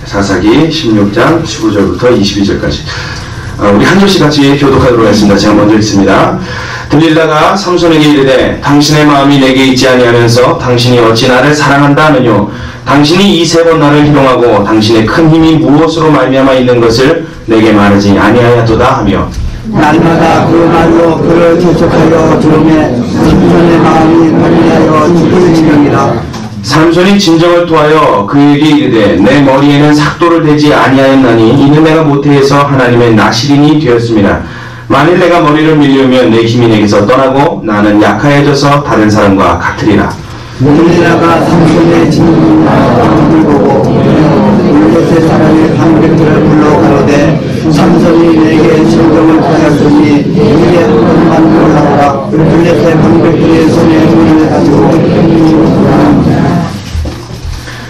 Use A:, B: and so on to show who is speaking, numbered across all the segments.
A: 사사기 16장 15절부터 22절까지. 우리 한 절씩 같이 교독하도록 하겠습니다. 제가 먼저 읽습니다. 들릴라가 삼손에게 이르되 당신의 마음이 내게 있지 아니하면서 당신이 어찌 나를 사랑한다 하느뇨. 당신이 이 세 번 나를 희롱하고 당신의 큰 힘이 무엇으로 말미암아 있는 것을 내게 말하지 아니하였도다 하며
B: 날마다 그 말로 그를 재촉하여 부르매 삼손의 마음이 관리하여 죽을 지경이라.
A: 삼손이 진정을 토하여 그에게 이르되 내 머리에는 삭도를 대지 아니하였나니 이는 내가 모태에서 하나님의 나시린이 되었습니다. 만일 내가 머리를 밀려면 내 힘이 내게서 떠나고 나는 약하여져서 다른 사람과 같으리라.
B: 들릴라가 삼손의 진정을 보고 블레셋 사람의 방백들을 불러 가로되 삼손이 내게 진정을 하였으니 이게 한 번만 올라오라. 블레셋 방백들의 손에 물을 가지고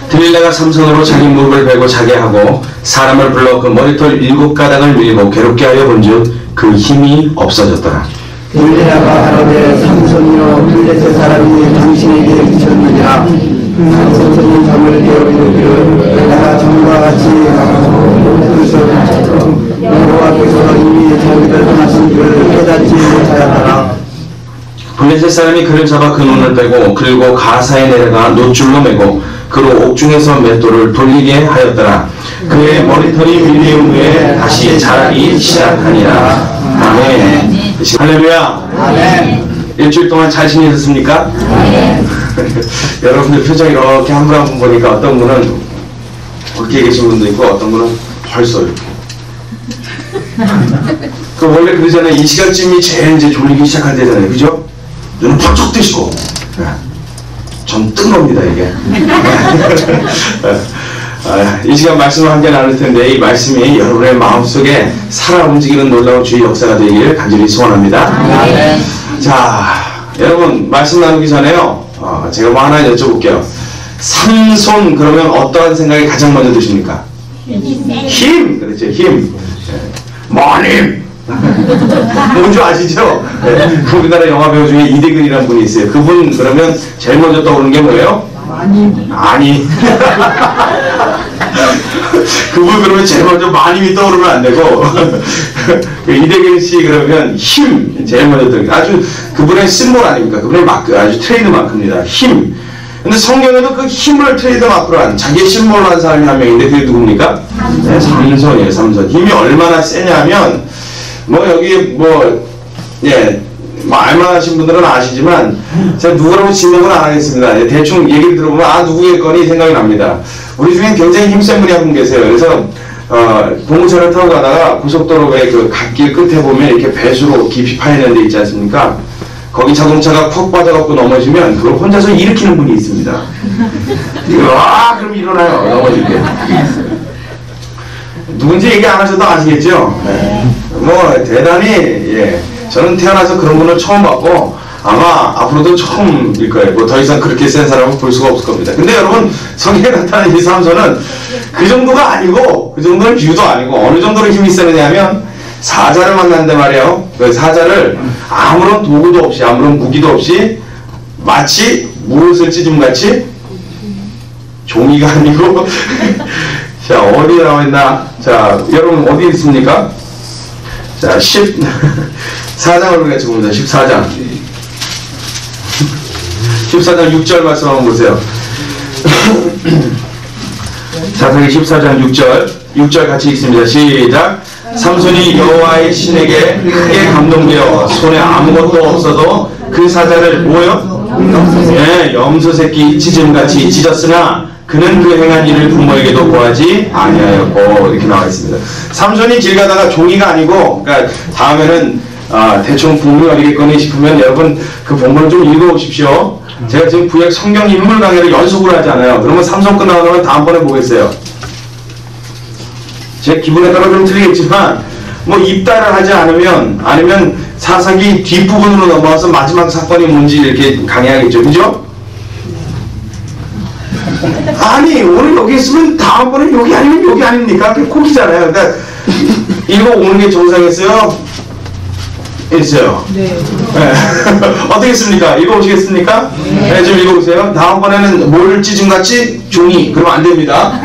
A: 들릴라가 삼손으로 자기 무릎을 베고 자게 하고 사람을 불러 그 머리털 7가닥을 밀고 괴롭게 하여 본즉 그 힘이 없어졌더라.
B: 들릴라가 가로되 삼손이여 블레셋 사람이 당신에게 미쳤느니라. 삼손이 잠을 깨어 이르기를 내가 전과 같이 여호와께서 이미 자기를 떠나신 줄 깨닫지 못하였더라.
A: 블레셋 사람이 그를 잡아 그 눈을 빼고 긁고 가사에 내려가 놋줄로 매고 그로 옥중에서 맷돌을 돌리게 하였더라. 그의 머리털이 밀린 후에 다시 자라기 시작하니라. 아멘. 할렐루야.
B: 아멘.
A: 일주일 동안 잘 지내셨습니까? 여러분들 표정 이렇게 한 분 한 분 보니까 어떤 분은 그렇게 계신 분도 있고 어떤 분은 벌써 이렇게. 그 원래 그러잖아요. 이 시간쯤이 제일 이제 졸리기 시작할 때잖아요. 그죠? 눈은 펄쩍 뜨시고. 좀 뜬 겁니다, 이게. 이 시간 말씀을 함께 나눌 텐데 이 말씀이 여러분의 마음속에 살아 움직이는 놀라운 주의 역사가 되기를 간절히 소원합니다. 자, 여러분 말씀 나누기 전에요. 제가 뭐 하나 여쭤볼게요. 삼손 그러면 어떠한 생각이 가장 먼저 드십니까? 힘! 그렇죠, 힘. 마님! 뭔지 아시죠? 우리나라 영화 배우 중에 이대근이라는 분이 있어요. 그분 그러면 제일 먼저 떠오르는 게 뭐예요? 아니. 그분 그러면 제일 먼저 마님이 떠오르면 안 되고 이대근 씨 그러면 힘 제일 먼저 떠오르는 아주 그분의 심볼 아닙니까? 그분의 마크 아주 트레이드 마크입니다. 힘. 근데 성경에도 그 힘을 트레이드 마크로 한 자기의 심볼로 한 사람이 한 명인데 그게 누굽니까? 네, 삼손이에요. 삼손. 힘이 얼마나 세냐면 뭐 여기 알만하신 분들은 아시지만 제가 누구라고 지명은 안 하겠습니다. 대충 얘기를 들어보면 누구겠거니 생각이 납니다. 우리 중에 굉장히 힘센 분이 한 분 계세요. 그래서 공무차를 타고 가다가 고속도로의 그 갓길 끝에 보면 이렇게 배수로 깊이 파이는 데 있지 않습니까? 거기 자동차가 퍽 빠져갖고 넘어지면 그걸 혼자서 일으키는 분이 있습니다. 그럼 일어나요. 넘어질 때. 누군지 얘기 안 하셔도 아시겠죠? 뭐 대단히 저는 태어나서 그런 분을 처음 봤고 아마 앞으로도 처음일 거예요. 뭐 더 이상 그렇게 센 사람은 볼 수가 없을 겁니다. 근데 여러분 성경에 나타난 이 삼손은 그 정도가 아니고 그 정도는 비유도 아니고 어느 정도로 힘이 세느냐면 사자를 만났는데 말이에요. 그 사자를 아무런 도구도 없이 아무런 무기도 없이 마치 무릇을 찢음같이 종이가 아니고 자 어디에 나와있나. 자 여러분 어디 있습니까? 자 14장을 우리가 지금 봅니다. 14장 6절 말씀 한번 보세요. 사사기 14장 6절 같이 읽습니다. 시작. 삼손이 여호와의 신에게 크게 감동되어 손에 아무것도 없어도 그 사자를 뭐요? 염소 새끼 찢음같이 찢었으나 그는 그 행한 일을 부모에게도 고하지 아니하였고 이렇게 나와 있습니다. 삼손이 길 가다가 종이가 아니고 그러니까 다음에는 대충 본문이 어디겠거니 싶으면 여러분 그 본문을 좀 읽어보십시오. 제가 지금 구약 성경 인물 강의를 연속으로 하지 않아요. 그러면 삼손 끝나고 나면 다음번에 보겠어요. 제 기분에 따라 좀 틀리겠지만 뭐 입다를 하지 않으면 아니면 사사기 뒷부분으로 넘어와서 마지막 사건이 뭔지 이렇게 강의하겠죠. 그죠? 아니 오늘 여기 있으면 다음번에 여기 아니면 여기 아닙니까? 그게 코기잖아요. 그러니까 읽어오는 게 정상이었어요. 있어요.
C: 네.
A: 네. 어떻겠습니까? 읽어보시겠습니까? 네, 좀 읽어보세요. 다음번에는 뭘 찢음같이? 종이. 그러면 안 됩니다.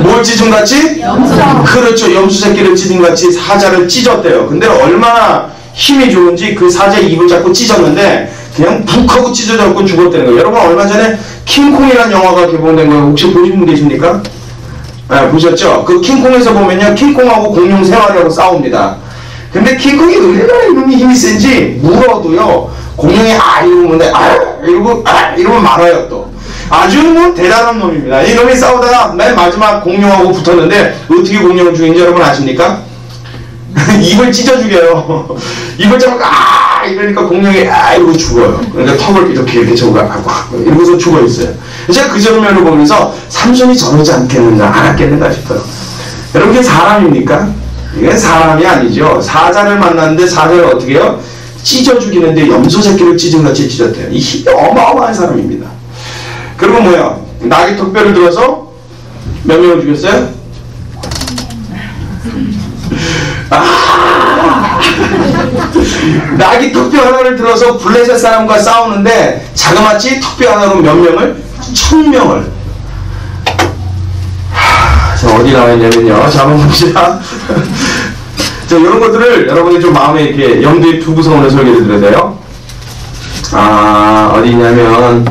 A: 뭘 찢음같이?
C: 염소.
A: 그렇죠. 염소 새끼를 찢음같이 사자를 찢었대요. 근데 얼마나 힘이 좋은지 그 사자의 입을 잡고 찢었는데 그냥 푹 하고 찢어져갖고 죽었다는 거예요. 여러분 얼마 전에 킹콩이라는 영화가 개봉된 거예요. 혹시 보신 분 계십니까? 네, 보셨죠? 그 킹콩에서 보면요. 킹콩하고 공룡 세 마리하고 싸웁니다. 근데 킹콩이 얼마나 이놈이 힘이 센지 물어도요. 공룡이 이러면 이러면 말아요 또. 아주 뭐 대단한 놈입니다. 이 놈이 싸우다가 맨 마지막 공룡하고 붙었는데 어떻게 공룡을 죽인지 여러분 아십니까? 입을 찢어 죽여요. 입을 잡고 이러니까 공룡이 이러고 죽어요. 그러니까 턱을 이렇게 저거 이러고서 죽어 있어요. 제가 그 장면을 보면서 삼손이 저러지 않았겠는가 싶어요. 여러분 이게 사람입니까? 이게 사람이 아니죠. 사자를 만났는데 사자를 어떻게 해요? 찢어 죽이는데 염소 새끼를 찢은같이 찢었대요. 이 힘이 어마어마한 사람입니다. 그리고 뭐야? 나귀 턱뼈를 들어서 몇 명을 죽였어요? 나귀 턱뼈 하나를 들어서 블레셋 사람과 싸우는데 자그마치 턱뼈 하나로 몇 명을? 1000명을. 자, 어디 나와 있냐면요. 자, 한번 봅시다. 자, 이런 것들을 여러분이 좀 마음에 이렇게 염두에 두고서 오늘 설계를 드려야 돼요. 어디 있냐면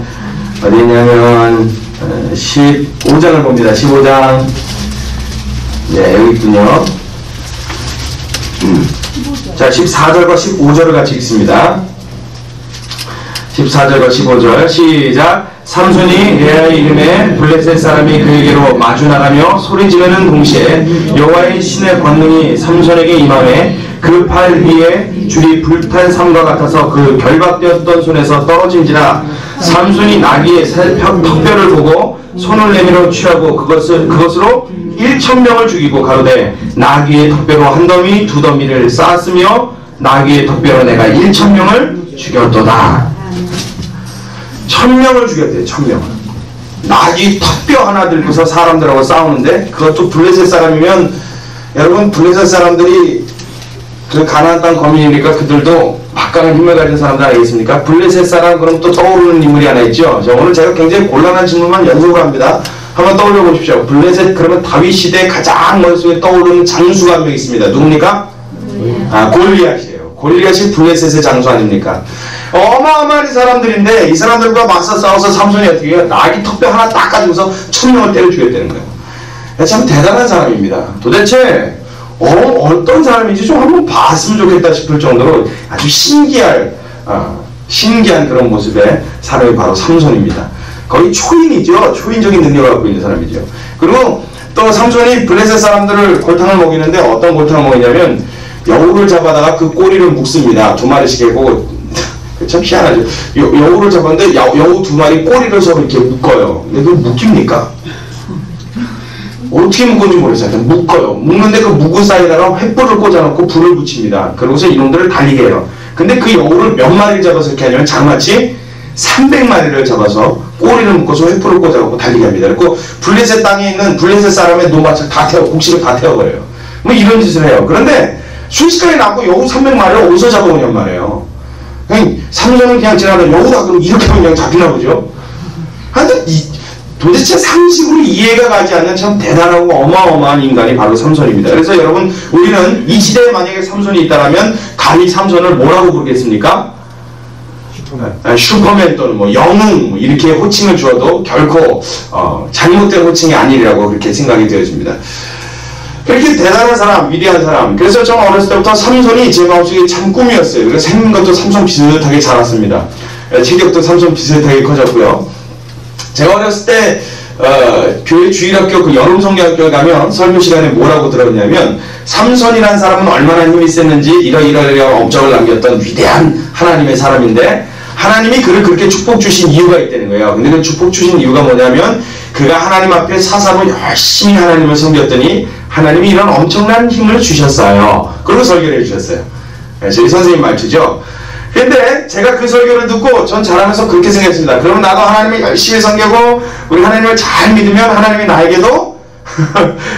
A: 15장을 봅니다. 15장. 네, 여기 있군요. 자, 14절과 15절을 같이 읽습니다. 14절과 15절 시작. 삼손이 레아의 이름에 블레셋 사람이 그에게로 마주 나가며 소리 지르는 동시에 여호와의 신의 권능이 삼손에게 임하매 그 팔 위에 줄이 불탄 삼과 같아서 그 결박되었던 손에서 떨어진지라. 삼손이 나귀의 턱뼈를 보고 손을 내밀어 취하고 그것으로 1000명을 죽이고 가로되 나귀의 턱뼈로 한 더미 두 더미를 쌓았으며 나귀의 턱뼈로 내가 1000명을 죽였도다. 1000명을 죽였대요. 1000명을. 나귀 턱뼈 하나 들고서 사람들하고 싸우는데 그것도 블레셋 사람이면 여러분 블레셋 사람들이 그 가나안 땅 거민이니까 그들도 막강한 힘을 가진 사람들 아니겠습니까? 블레셋 사람 그럼 또 떠오르는 인물이 하나 있죠. 자, 오늘 제가 굉장히 곤란한 질문만 연습을 합니다. 한번 떠올려 보십시오. 블레셋 그러면 다윗 시대에 가장 머릿속에 떠오르는 장수가 한 명 있습니다. 누굽니까? 골리앗이에요. 골리앗이 블레셋의 장수 아닙니까? 어마어마한 사람들인데 이 사람들과 맞서 싸워서 삼손이 어떻게 해요? 나귀 턱뼈 하나 딱 가지고서 1000명을 때려 죽였다는 거예요. 참 대단한 사람입니다. 도대체 어떤 사람인지 좀 한번 봤으면 좋겠다 싶을 정도로 아주 신기한 그런 모습의 사람이 바로 삼손입니다. 거의 초인이죠. 초인적인 능력을 갖고 있는 사람이죠. 그리고 또 삼손이 블레셋 사람들을 골탕을 먹이는데 어떤 골탕을 먹이냐면 여우를 잡아다가 그 꼬리를 묶습니다. 2마리씩 해고 참 희한하죠. 여우를 잡았는데 여우 2마리 꼬리를 서로 이렇게 묶어요. 근데 그걸 묶입니까? 어떻게 묶은지 모르겠어요. 묶어요. 묶는데 그 묶은 사이에다가 횃불을 꽂아놓고 불을 붙입니다. 그러고서 이놈들을 달리게 해요. 근데 그 여우를 몇 마리를 잡아서 이렇게 하냐면 장마치 300마리를 잡아서 꼬리를 묶어서 횃불을 꽂아놓고 달리게 합니다. 그리고 블레셋 땅에 있는 블레셋 사람의 노마차 다 곡식을 다 태워버려요. 뭐 이런 짓을 해요. 그런데 순식간에 낳고 여우 300마리를 어디서 잡아오냔 말이에요. 그냥 삼손은 그냥 지나가다 여우다 그럼 이렇게 하면 그냥 잡히나 보죠. 하여튼 도대체 상식으로 이해가 가지 않는 참 대단하고 어마어마한 인간이 바로 삼손입니다. 그래서 여러분 우리는 이 시대에 만약에 삼손이 있다면 감히 삼손을 뭐라고 부르겠습니까? 슈퍼맨 또는 뭐 영웅 이렇게 호칭을 주어도 결코 잘못된 호칭이 아니라고 그렇게 생각이 되어집니다. 그렇게 대단한 사람, 위대한 사람. 그래서 저는 어렸을 때부터 삼손이 제 마음속에 참 꿈이었어요. 그래서 생긴 것도 삼손 비슷하게 자랐습니다. 체격도 삼손 비슷하게 커졌고요. 제가 어렸을 때 교회 주일학교 그 여름 성경학교에 가면 설교 시간에 뭐라고 들었냐면 삼손이라는 사람은 얼마나 힘이 셌는지 이러이러이러 업적을 남겼던 위대한 하나님의 사람인데 하나님이 그를 그렇게 축복 주신 이유가 있다는 거예요. 근데 그 축복 주신 이유가 뭐냐면 그가 하나님 앞에 사사로 열심히 하나님을 섬겼더니 하나님이 이런 엄청난 힘을 주셨어요. 그리고 설교를 해주셨어요. 저희 선생님 말투죠. 근데 제가 그 설교를 듣고 전 자라면서 그렇게 생각했습니다. 그러면 나도 하나님을 열심히 섬기고 우리 하나님을 잘 믿으면 하나님이 나에게도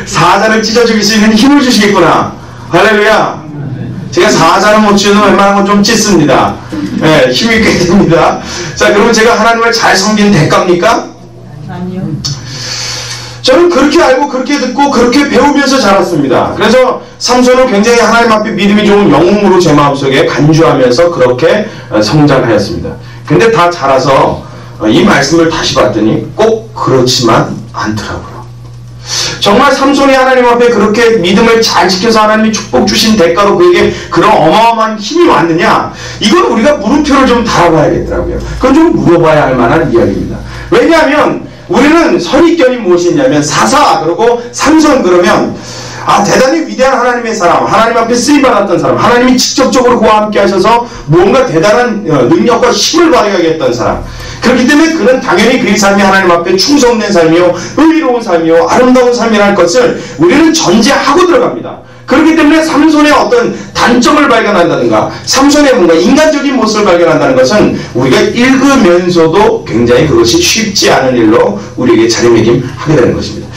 A: 사자를 찢어 죽일 수 있는 힘을 주시겠구나. 할렐루야. 제가 사자는 못 치는 웬만한 건 좀 찢습니다. 예, 힘이 꽤 됩니다. 자, 그러면 제가 하나님을 잘 섬긴 대가입니까?
C: 아니요.
A: 저는 그렇게 알고 그렇게 듣고 그렇게 배우면서 자랐습니다. 그래서 삼손은 굉장히 하나님 앞에 믿음이 좋은 영웅으로 제 마음속에 간주하면서 그렇게 성장하였습니다. 근데 다 자라서 이 말씀을 다시 봤더니 꼭 그렇지만 않더라고요. 정말 삼손이 하나님 앞에 그렇게 믿음을 잘 지켜서 하나님이 축복 주신 대가로 그에게 그런 어마어마한 힘이 왔느냐? 이건 우리가 물음표를 좀 달아봐야겠더라고요. 그건 좀 물어봐야 할 만한 이야기입니다. 왜냐하면 우리는 선입견이 무엇이냐면 사사 그리고 삼손 그러면 대단히 위대한 하나님의 사람, 하나님 앞에 쓰임받았던 사람, 하나님이 직접적으로 그와 함께 하셔서 뭔가 대단한 능력과 힘을 발휘하겠던 사람. 그렇기 때문에 그는 당연히 그의 삶이 하나님 앞에 충성된 삶이요, 의로운 삶이요, 아름다운 삶이라는 것을 우리는 전제하고 들어갑니다. 그렇기 때문에 삼손의 어떤 단점을 발견한다든가 삼손의 뭔가 인간적인 모습을 발견한다는 것은 우리가 읽으면서도 굉장히 그것이 쉽지 않은 일로 우리에게 자리매김하게 되는 것입니다.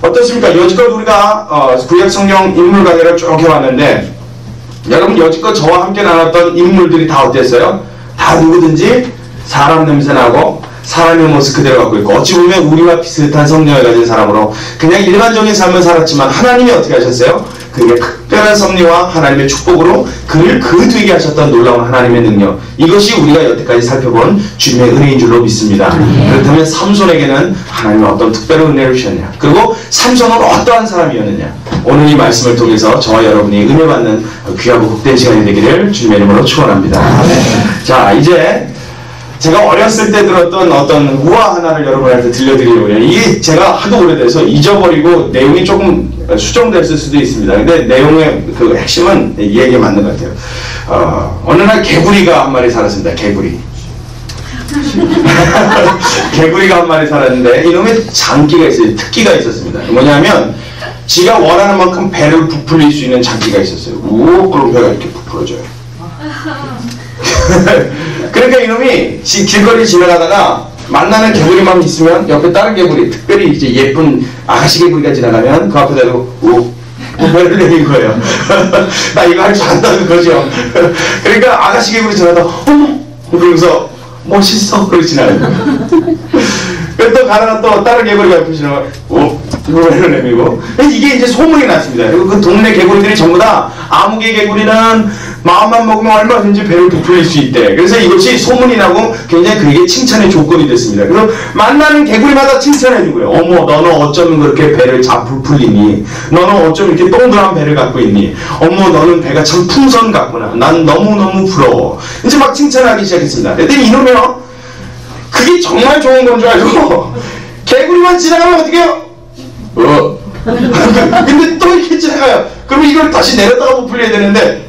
A: 어떻습니까? 여지껏 우리가 구약 성경 인물 강의를 쭉 해왔는데 여러분 여지껏 저와 함께 나눴던 인물들이 다 어땠어요? 다 누구든지 사람 냄새나고 사람의 모습 그대로 갖고 있고 어찌 보면 우리와 비슷한 성령을 가진 사람으로 그냥 일반적인 삶을 살았지만 하나님이 어떻게 하셨어요? 그에게 특별한 섭리와 하나님의 축복으로 그를 되게 하셨던 놀라운 하나님의 능력, 이것이 우리가 여태까지 살펴본 주님의 은혜인 줄로 믿습니다. 그렇다면 삼손에게는 하나님은 어떤 특별한 은혜를 주셨냐, 그리고 삼손은 어떠한 사람이었느냐, 오늘 이 말씀을 통해서 저와 여러분이 은혜 받는 귀하고 복된 시간이 되기를 주님의 이름으로 축원합니다. 자, 이제 제가 어렸을 때 들었던 어떤 우화 하나를 여러분한테 들려드리려고 해요. 이게 제가 하도 오래돼서 잊어버리고 내용이 조금 수정됐을 수도 있습니다. 근데 내용의 그 핵심은 이 얘기에 맞는 것 같아요. 어느 날 개구리가 한 마리 살았습니다. 개구리. 개구리가 한 마리 살았는데 이놈의 장기가 있어요. 특기가 있었습니다. 뭐냐면 지가 원하는 만큼 배를 부풀릴 수 있는 장기가 있었어요. 오, 그럼 배가 이렇게 부풀어져요. 그러니까 이놈이 길거리 지나가다가 만나는 개구리만 있으면 옆에 다른 개구리, 특별히 이제 예쁜 아가씨 개구리가 지나가면 그 앞에 대고 오, 배를 내린 거예요. 나 이거 할 줄 안다는 거죠. 그러니까 아가씨 개구리 지나가다 어머, 그러면서 멋있어, 그러고 지나가는 거예요. 또 가다가 또 다른 개구리가 옆에 지나가 오, 배를 내밀고, 이게 이제 소문이 났습니다. 그리고 그 동네 개구리들이 전부 다 아무개 개구리는 마음만 먹으면 얼마든지 배를 부풀릴 수 있대. 그래서 이것이 소문이 나고 굉장히 그에게 칭찬의 조건이 됐습니다. 그래서 만나는 개구리마다 칭찬해 주고요. 어머, 너는 어쩌면 그렇게 배를 잘 부풀리니? 너는 어쩌면 이렇게 동그란 배를 갖고 있니? 어머, 너는 배가 참 풍선 같구나. 난 너무너무 부러워. 이제 막 칭찬하기 시작했습니다. 근데 이놈이요, 그게 정말 좋은 건 줄 알고 개구리만 지나가면 어떻게 해요? 근데 또 이렇게 지나가요. 그러면 이걸 다시 내렸다가 부풀려야 되는데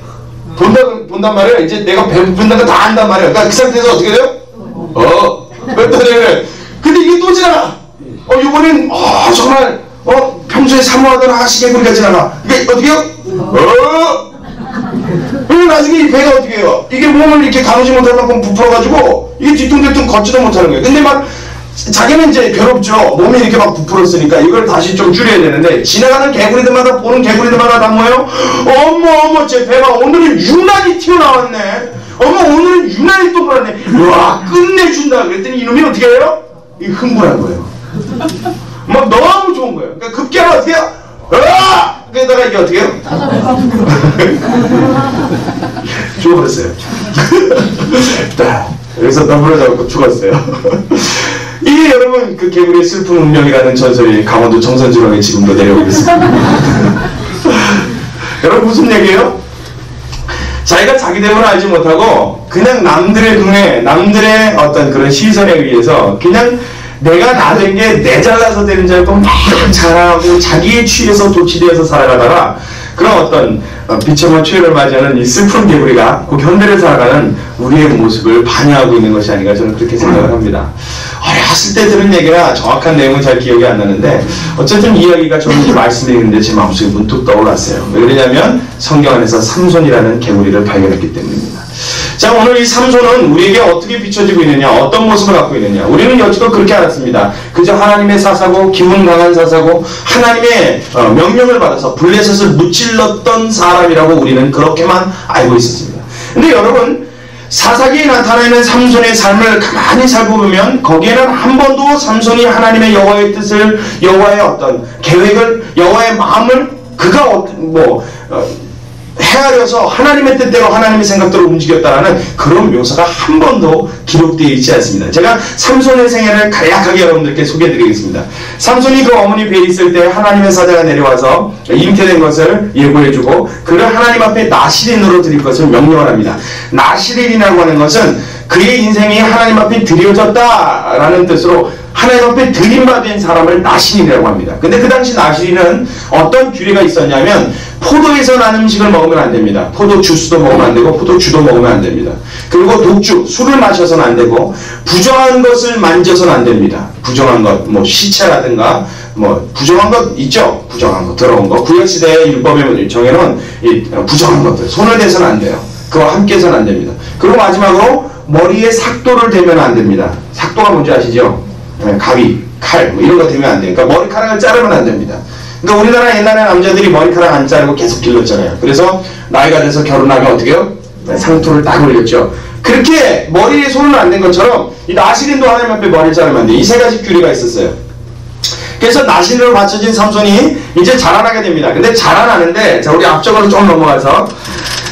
A: 본단 말이에요. 이제 내가 배 부푼다는 거 다 안단 말이에요. 그러니까 그 상태에서 어떻게 돼요? 근데 이게 또 지나가. 이번엔 정말 평소에 사모하던 아가씨 개구리가 지나가. 이게 어떻게 해요? 그리고 나중에 이 배가 어떻게 해요? 이게 몸을 이렇게 가누지 못할 만큼 부풀어가지고 이게 뒤뚱뒤뚱 걷지도 못하는 거예요. 근데 막 자기는 이제 괴롭죠. 몸이 이렇게 막 부풀었으니까 이걸 다시 좀 줄여야 되는데 지나가는 개구리들마다 보는 개구리들마다 다 뭐예요? 어머 제 배가 오늘은 유난히 튀어나왔네. 어머 오늘은 유난히 동그랗네. 와 끝내준다. 그랬더니 이놈이 어떻게 해요? 이 흥분한 거예요. 막 너무 좋은 거예요. 그러니까 급기야가 어떻게 해요? 그러다가 이게 어떻게 해요? 죽어버렸어요. 여기서 넘어져갖고 죽었어요. 이게 여러분 그 개구리의 슬픈 운명이라는 전설이 강원도 정선지방에 지금도 내려오고 있습니다. 여러분 무슨 얘기예요? 자기가 자기 대문을 알지 못하고 그냥 남들의 눈에 남들의 어떤 그런 시선에 의해서 그냥 내가 나된 게 내 잘나서 되는 줄 알고 막 자랑하고 자기의 취해서 도취되어서 살아가다가 그런 어떤 비참한 최후를 맞이하는 이 슬픈 개구리가 그 현대를 살아가는 우리의 모습을 반영하고 있는 것이 아닌가 저는 그렇게 생각을 합니다. 어렸을 때 들은 얘기라 정확한 내용은 잘 기억이 안 나는데 어쨌든 이야기가 저는 말씀드리는데 제 마음속에 문득 떠올랐어요. 왜 그러냐면 성경 안에서 삼손이라는 개구리를 발견했기 때문입니다. 자, 오늘 이 삼손은 우리에게 어떻게 비춰지고 있느냐, 어떤 모습을 갖고 있느냐. 우리는 여지껏 그렇게 알았습니다. 그저 하나님의 사사고, 기운 강한 사사고, 하나님의 명령을 받아서 블레셋을 무찔렀던 사람이라고 우리는 그렇게만 알고 있었습니다. 근데 여러분, 사사기에 나타나 있는 삼손의 삶을 가만히 살펴보면 거기에는 한 번도 삼손이 하나님의 여호와의 뜻을, 여호와의 어떤 계획을, 여호와의 마음을 그가 헤아려서 하나님의 뜻대로 하나님의 생각대로 움직였다라는 그런 묘사가 한 번도 기록되어 있지 않습니다. 제가 삼손의 생애를 간략하게 여러분들께 소개해드리겠습니다. 삼손이 그 어머니 배에 있을 때 하나님의 사자가 내려와서 잉태된 것을 예고해주고 그를 하나님 앞에 나시린으로 드릴 것을 명령을 합니다. 나시린이라고 하는 것은 그의 인생이 하나님 앞에 드려졌다라는 뜻으로 하나님 앞에 드림받은 사람을 나시린이라고 합니다. 근데 그 당시 나시린은 어떤 규례가 있었냐면 포도에서 난 음식을 먹으면 안 됩니다. 포도 주스도 먹으면 안 되고 포도주도 먹으면 안 됩니다. 그리고 독주, 술을 마셔서는 안 되고 부정한 것을 만져서는 안 됩니다. 부정한 것, 시체라든가 부정한 것 있죠? 부정한 것, 더러운 것. 구약시대의 율법에 정해놓은 이 부정한 것들, 손을 대서는 안 돼요. 그와 함께 해서는 안 됩니다. 그리고 마지막으로 머리에 삭도를 대면 안 됩니다. 삭도가 뭔지 아시죠? 가위, 칼 이런 거 대면 안 돼요. 그러니까 머리카락을 자르면 안 됩니다. 그러니까 우리나라 옛날에 남자들이 머리카락 안 자르고 계속 길렀잖아요. 그래서 나이가 돼서 결혼하면 어떻게 해요? 상투를 딱 올렸죠. 그렇게 머리에 손을 안 댄 것처럼 이 나시린도 하나님 앞에 머리를 자르면 안 돼요. 이 세 가지 규례가 있었어요. 그래서 나시린으로 받쳐진 삼손이 이제 자라나게 됩니다. 근데 자라나는데, 자, 우리 앞쪽으로 좀 넘어가서,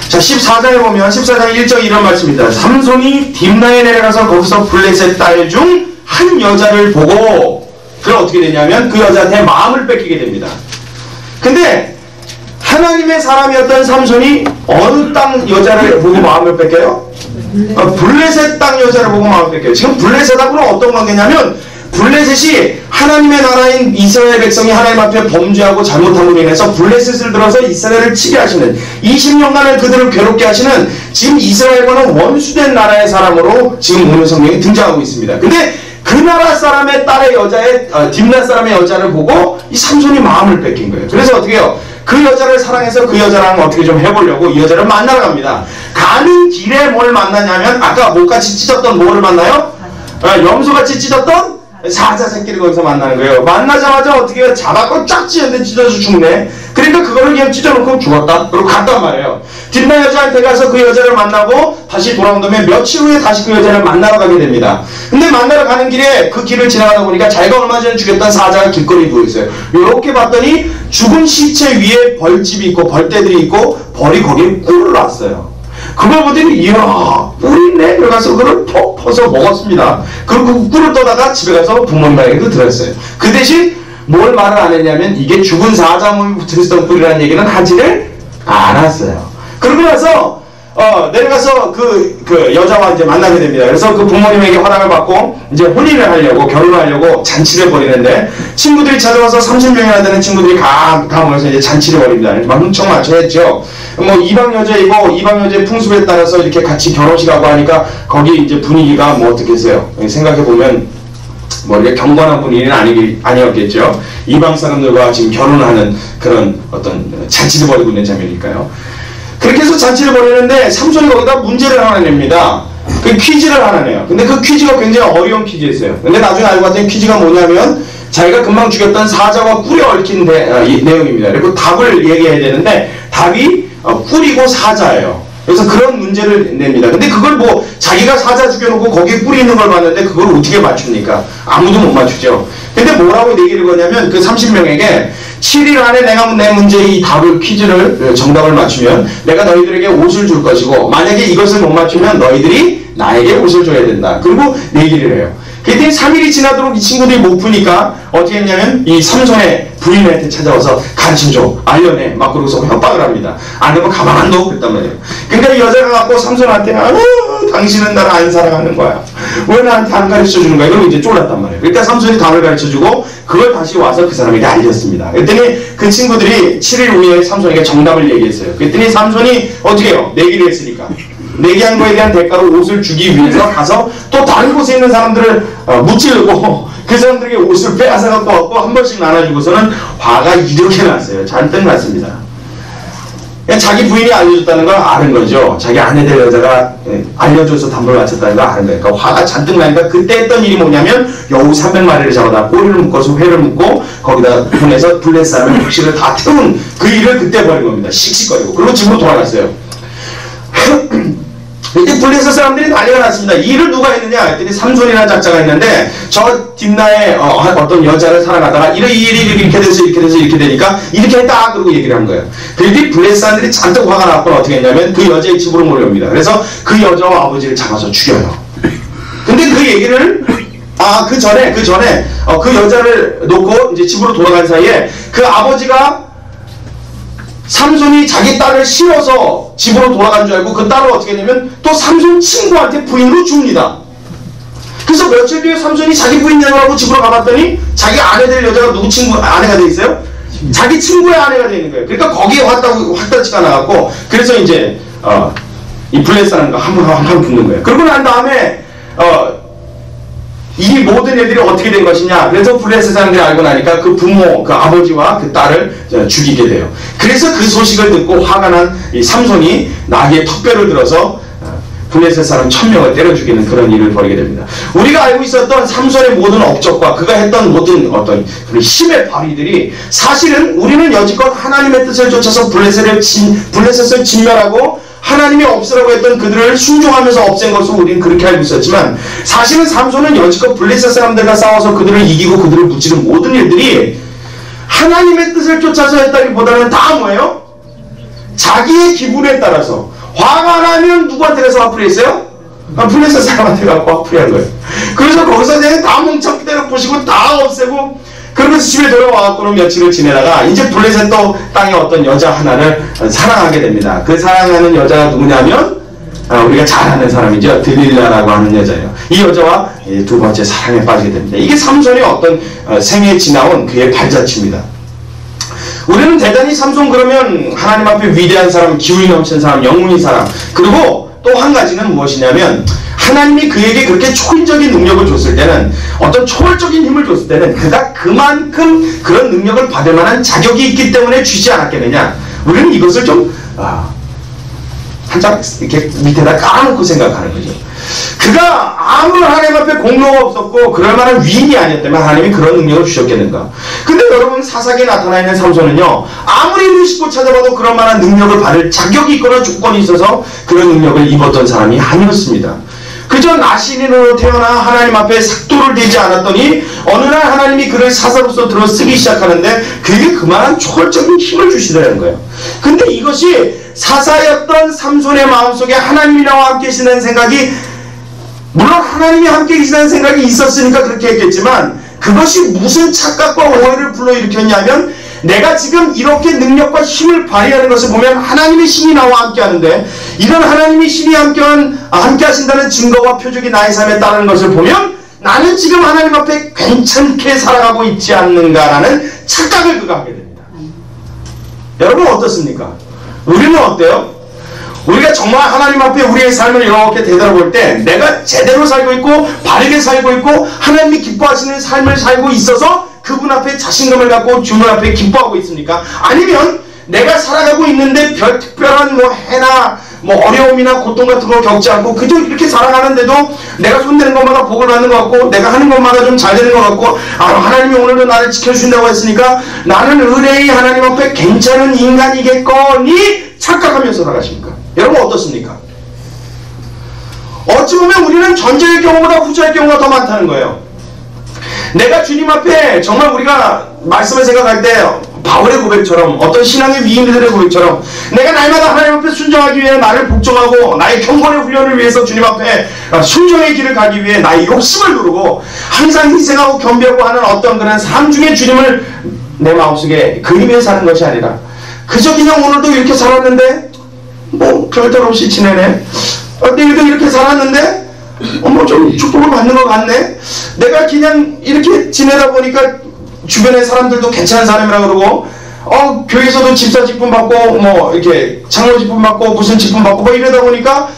A: 자, 14장에 보면 14장 1절 이런 말씀입니다. 삼손이 딥나에 내려가서 거기서 블레셋 딸 중 한 여자를 보고, 그럼 어떻게 되냐면 그 여자한테 마음을 뺏기게 됩니다. 근데 하나님의 사람이었던 삼손이 어느 땅 여자를 보고 마음을 뺏겨요? 블레셋 땅 여자를 보고 마음을 뺏겨요. 지금 블레셋하고는 어떤 관계냐면 블레셋이 하나님의 나라인 이스라엘 백성이 하나님 앞에 범죄하고 잘못함으로 인해서 블레셋을 들어서 이스라엘을 치게 하시는 20년간을 그들을 괴롭게 하시는 지금 이스라엘과는 원수된 나라의 사람으로 지금 오늘 성경이 등장하고 있습니다. 근데 그 나라 사람의 딸의 여자의 딥나 사람의 여자를 보고 이 삼손이 마음을 뺏긴 거예요. 그래서 어떻게 해요? 그 여자를 사랑해서 그 여자랑 어떻게 좀 해보려고 이 여자를 만나러 갑니다. 가는 길에 뭘 만나냐면 아까 목같이 찢었던 뭐를 만나요? 염소같이 찢었던 사자 새끼를 거기서 만나는 거예요. 만나자마자 어떻게 해요? 잡아고 쫙 찢었는데 찢어서 죽네. 그러니까 그거를 그냥 찢어놓고 죽었다. 그리고 갔단 말이에요. 딥나 여자한테 가서 그 여자를 만나고 다시 돌아온 다음에 며칠 후에 다시 그 여자를 만나러 가게 됩니다. 근데 만나러 가는 길에 그 길을 지나가다 보니까 자기가 얼마 전에 죽였던 사자가 길거리에 누워있어요. 요렇게 봤더니 죽은 시체 위에 벌집이 있고 벌떼들이 있고 벌이 거기에 꿀을 놨어요. 그걸 보더니 이야 꿀이 있네. 그래서 그걸 톡 퍼서 먹었습니다. 그리고 그 꿀을 떠다가 집에 가서 부모님에게도 들었어요. 그 대신 뭘 말을 안 했냐면 이게 죽은 사자 몸에 붙어있던 꿀이라는 얘기는 하지를 않았어요. 그러고 나서 내려가서 그 여자와 이제 만나게 됩니다. 그래서 그 부모님에게 허락을 받고 이제 혼인을 하려고 결혼을 하려고 잔치를 벌이는데 친구들이 찾아와서 30명이나 되는 친구들이 다 모여서 이제 잔치를 벌입니다. 막 흥청망청 했죠. 이방 여자이고 이방 여자의 풍습에 따라서 이렇게 같이 결혼식하고 하니까 거기 이제 분위기가 어떻게 했어요? 생각해 보면 이게 경건한 분위기는 아니었겠죠. 이방 사람들과 지금 결혼하는 그런 어떤 잔치를 벌이고 있는 장면이니까요. 그렇게 해서 잔치를 벌이는데 삼손이 거기다 문제를 하나 냅니다. 그 퀴즈를 하나 내요. 근데 그 퀴즈가 굉장히 어려운 퀴즈였어요. 근데 나중에 알고 봤더니 퀴즈가 뭐냐면 자기가 금방 죽였던 사자와 꿀에 얽힌 내용입니다. 그리고 답을 얘기해야 되는데 답이 꿀이고 사자예요. 그래서 그런 문제를 냅니다. 근데 그걸 자기가 사자 죽여놓고 거기에 꿀이 있는 걸 봤는데 그걸 어떻게 맞춥니까? 아무도 못 맞추죠. 근데 뭐라고 얘기를 거냐면 그 30명에게 7일 안에 내가 내 문제의 답을 퀴즈를 정답을 맞추면 내가 너희들에게 옷을 줄 것이고 만약에 이것을 못 맞추면 너희들이 나에게 옷을 줘야 된다. 그리고 내기를 해요. 그랬더니 3일이 지나도록 이 친구들이 못 푸니까 어떻게 했냐면 이 삼손의 부인한테 찾아와서 가르쳐줘, 알려내 막 그러고서 협박을 합니다. 안 되면 가만 안 둬 그랬단 말이에요. 그러니까 이 여자가 갖고 삼손한테 당신은 나를 안 사랑하는 거야. 왜 나한테 안 가르쳐주는 거야? 그러고 이제 쫄랐단 말이에요. 그러니까 삼손이 답을 가르쳐주고 그걸 다시 와서 그 사람에게 알렸습니다. 그랬더니 그 친구들이 7일 후에 삼손에게 정답을 얘기했어요. 그랬더니 삼손이 어떻게 해요? 내기를 했으니까 내기한 거에 대한 대가로 옷을 주기 위해서 가서 또 다른 곳에 있는 사람들을 무찌르고 그 사람들에게 옷을 빼앗아 갖고 왔고 한 번씩 나눠주고서는 화가 이렇게 났어요. 잔뜩 났습니다. 그냥 자기 부인이 알려줬다는 걸 아는 거죠. 자기 아내 될 여자가 알려줘서 담보를 바쳤다는 걸 아는 거예요. 그러니까 화가 잔뜩 나니까 그때 했던 일이 뭐냐면 여우 300마리를 잡아다 꼬리를 묶어서 회를 묶고 거기다 보내서 블레사람의 육식을 다 태운 그 일을 그때 벌인 겁니다. 씩씩거리고. 그리고 집으로 돌아갔어요. 이때 블레셋 사람들이 난리가 났습니다. 이 일을 누가 했느냐 했더니 삼손이라는 작자가 있는데 저 딥나에 어떤 여자를 사랑하다가 이렇게 돼서 이렇게 되니까 이렇게 했다 그러고 얘기를 한 거예요. 그랬더니 블레셋 사람들이 잔뜩 화가 났고 어떻게 했냐면 그 여자의 집으로 몰려옵니다. 그래서 그 여자와 아버지를 잡아서 죽여요. 근데 그 얘기를 그 전에 그 여자를 놓고 이제 집으로 돌아간 사이에 그 아버지가 삼손이 자기 딸을 실어서 집으로 돌아간 줄 알고 그 딸을 어떻게 했냐면 또 삼손 친구한테 부인으로 줍니다. 그래서 며칠 뒤에 삼손이 자기 부인 내놓으라고 집으로 가봤더니 자기 아내 될 여자가 누구 친구 아내가 돼 있어요? 자기 친구의 아내가 돼 있는 거예요. 그러니까 거기에 확단치가 나갔고 그래서 이제 이 블레셋 사람과 한판 붙는 거예요. 그러고 난 다음에 이 모든 애들이 어떻게 된 것이냐. 그래서 블레셋 사람들이 알고 나니까 그 부모, 그 아버지와 그 딸을 죽이게 돼요. 그래서 그 소식을 듣고 화가 난 이 삼손이 나귀의 턱뼈를 들어서 블레셋 사람 1000명을 때려 죽이는 그런 일을 벌이게 됩니다. 우리가 알고 있었던 삼손의 모든 업적과 그가 했던 모든 어떤 힘의 발휘들이 사실은 우리는 여지껏 하나님의 뜻을 쫓아서 블레셋을 진멸하고 하나님이 없으라고 했던 그들을 순종하면서 없앤 것을 우리는 그렇게 알고 있었지만 사실은 삼손은 여지껏 블레셋 사람들과 싸워서 그들을 이기고 그들을 무찌른 모든 일들이 하나님의 뜻을 쫓아서 했다기보다는 다 뭐예요? 자기의 기분에 따라서 화가 나면 누구한테 가서 화풀이 했어요? 블레셋 사람한테 가서 화풀이 한 거예요. 그래서 거기서 그냥 다 뭉쳐 때려 부시고 다 없애고 그러면서 집에 돌아와갖고는 며칠을 지내다가 이제 블레셋 땅에 어떤 여자 하나를 사랑하게 됩니다. 그 사랑하는 여자가 누구냐면 우리가 잘 아는 사람이죠. 들릴라라고 하는 여자예요. 이 여자와 두 번째 사랑에 빠지게 됩니다. 이게 삼손의 어떤 생애에 지나온 그의 발자취입니다. 우리는 대단히 삼손 그러면 하나님 앞에 위대한 사람, 기운이 넘치는 사람, 영웅인 사람. 그리고 또 한 가지는 무엇이냐면 하나님이 그에게 그렇게 초인적인 능력을 줬을 때는 어떤 초월적인 힘을 줬을 때는 그가 그만큼 그런 능력을 받을 만한 자격이 있기 때문에 주지 않았겠느냐. 우리는 이것을 좀 한짝 이렇게 밑에다 까놓고 생각하는 거죠. 그가 아무런 하나님 앞에 공로가 없었고 그럴 만한 위인이 아니었다면 하나님이 그런 능력을 주셨겠는가. 근데 여러분 사사기에 나타나 있는 삼손은요 아무리 무식고 찾아봐도 그럴 만한 능력을 받을 자격이 있거나 조건이 있어서 그런 능력을 입었던 사람이 아니었습니다. 그저 나시린으로 태어나 하나님 앞에 삭도를 대지 않았더니 어느 날 하나님이 그를 사사로서 들어 쓰기 시작하는데 그에게 그만한 초월적인 힘을 주시더라는 거예요. 근데 이것이 사사였던 삼손의 마음속에 하나님이 나와 함께 계시는 생각이 물론 하나님이 함께 계시다는 생각이 있었으니까 그렇게 했겠지만 그것이 무슨 착각과 오해를 불러일으켰냐면 내가 지금 이렇게 능력과 힘을 발휘하는 것을 보면 하나님의 신이 나와 함께 하는데 이런 하나님의 신이 함께 하신다는 증거와 표적이 나의 삶에 따르는 것을 보면 나는 지금 하나님 앞에 괜찮게 살아가고 있지 않는가라는 착각을 그가 하게 됩니다. 여러분 어떻습니까? 우리는 어때요? 우리가 정말 하나님 앞에 우리의 삶을 이렇게 되돌아볼 때 내가 제대로 살고 있고 바르게 살고 있고 하나님이 기뻐하시는 삶을 살고 있어서 그분 앞에 자신감을 갖고 주님 앞에 기뻐하고 있습니까? 아니면 내가 살아가고 있는데 별 특별한 해나 어려움이나 고통 같은 걸 겪지 않고 그저 이렇게 살아가는데도 내가 손대는 것마다 복을 받는 것 같고 내가 하는 것마다 좀 잘 되는 것 같고 하나님이 오늘도 나를 지켜주신다고 했으니까 나는 의뢰의 하나님 앞에 괜찮은 인간이겠거니 착각하면서 살아가십니까? 여러분 어떻습니까? 어찌 보면 우리는 전자의 경우보다 후자의 경우가 더 많다는 거예요. 내가 주님 앞에 정말 우리가 말씀을 생각할 때 바울의 고백처럼 어떤 신앙의 위인들의 고백처럼 내가 날마다 하나님 앞에 순종하기 위해 나를 복종하고 나의 경건의 훈련을 위해서 주님 앞에 순종의 길을 가기 위해 나의 욕심을 누르고 항상 희생하고 겸비하고 하는 어떤 그런 삶 중에 주님을 내 마음속에 그리며 사는 것이 아니라 그저 그냥 오늘도 이렇게 살았는데 별탈 없이 지내네. 내일도 이렇게 살았는데 좀 축복을 받는 것 같네. 내가 그냥 이렇게 지내다 보니까 주변의 사람들도 괜찮은 사람이라 그러고 교회에서도 집사 직분 받고 이렇게 장로 직분 받고 무슨 직분 받고 이러다 보니까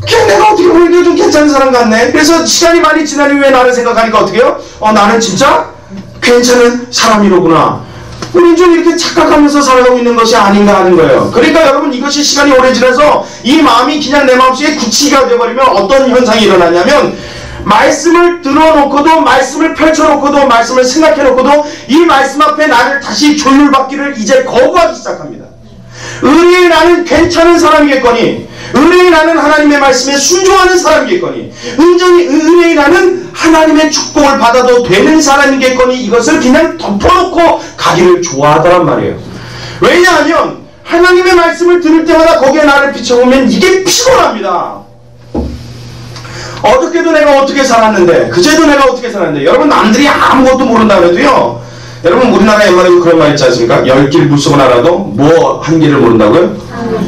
A: 그냥 내가 어떻게 보니까 좀 괜찮은 사람 같네. 그래서 시간이 많이 지난 후에 나를 생각하니까 어떻게 해요? 나는 진짜 괜찮은 사람이로구나. 우린 좀 이렇게 착각하면서 살아가고 있는 것이 아닌가 하는 거예요. 그러니까 여러분, 이것이 시간이 오래 지나서 이 마음이 그냥 내 마음속에 굳히가 되어버리면 어떤 현상이 일어나냐면, 말씀을 들어놓고도, 말씀을 펼쳐놓고도, 말씀을 생각해놓고도 이 말씀 앞에 나를 다시 조율받기를 이제 거부하기 시작합니다. 의뢰의 나는 괜찮은 사람이겠거니, 의뢰의 나는 하나님의 말씀에 순종하는 사람이겠거니, 의뢰의 나는 하나님의 축복을 받아도 되는 사람이겠거니, 이것을 그냥 덮어놓고 가기를 좋아하더란 말이에요. 왜냐하면 하나님의 말씀을 들을 때마다 거기에 나를 비춰보면 이게 피곤합니다. 어저께도 내가 어떻게 살았는데, 그제도 내가 어떻게 살았는데, 여러분, 남들이 아무것도 모른다고 해도요, 여러분, 우리나라 옛말에 그런 말 있지 않습니까? 10길 물속은 알아도 뭐 한 길을 모른다고요?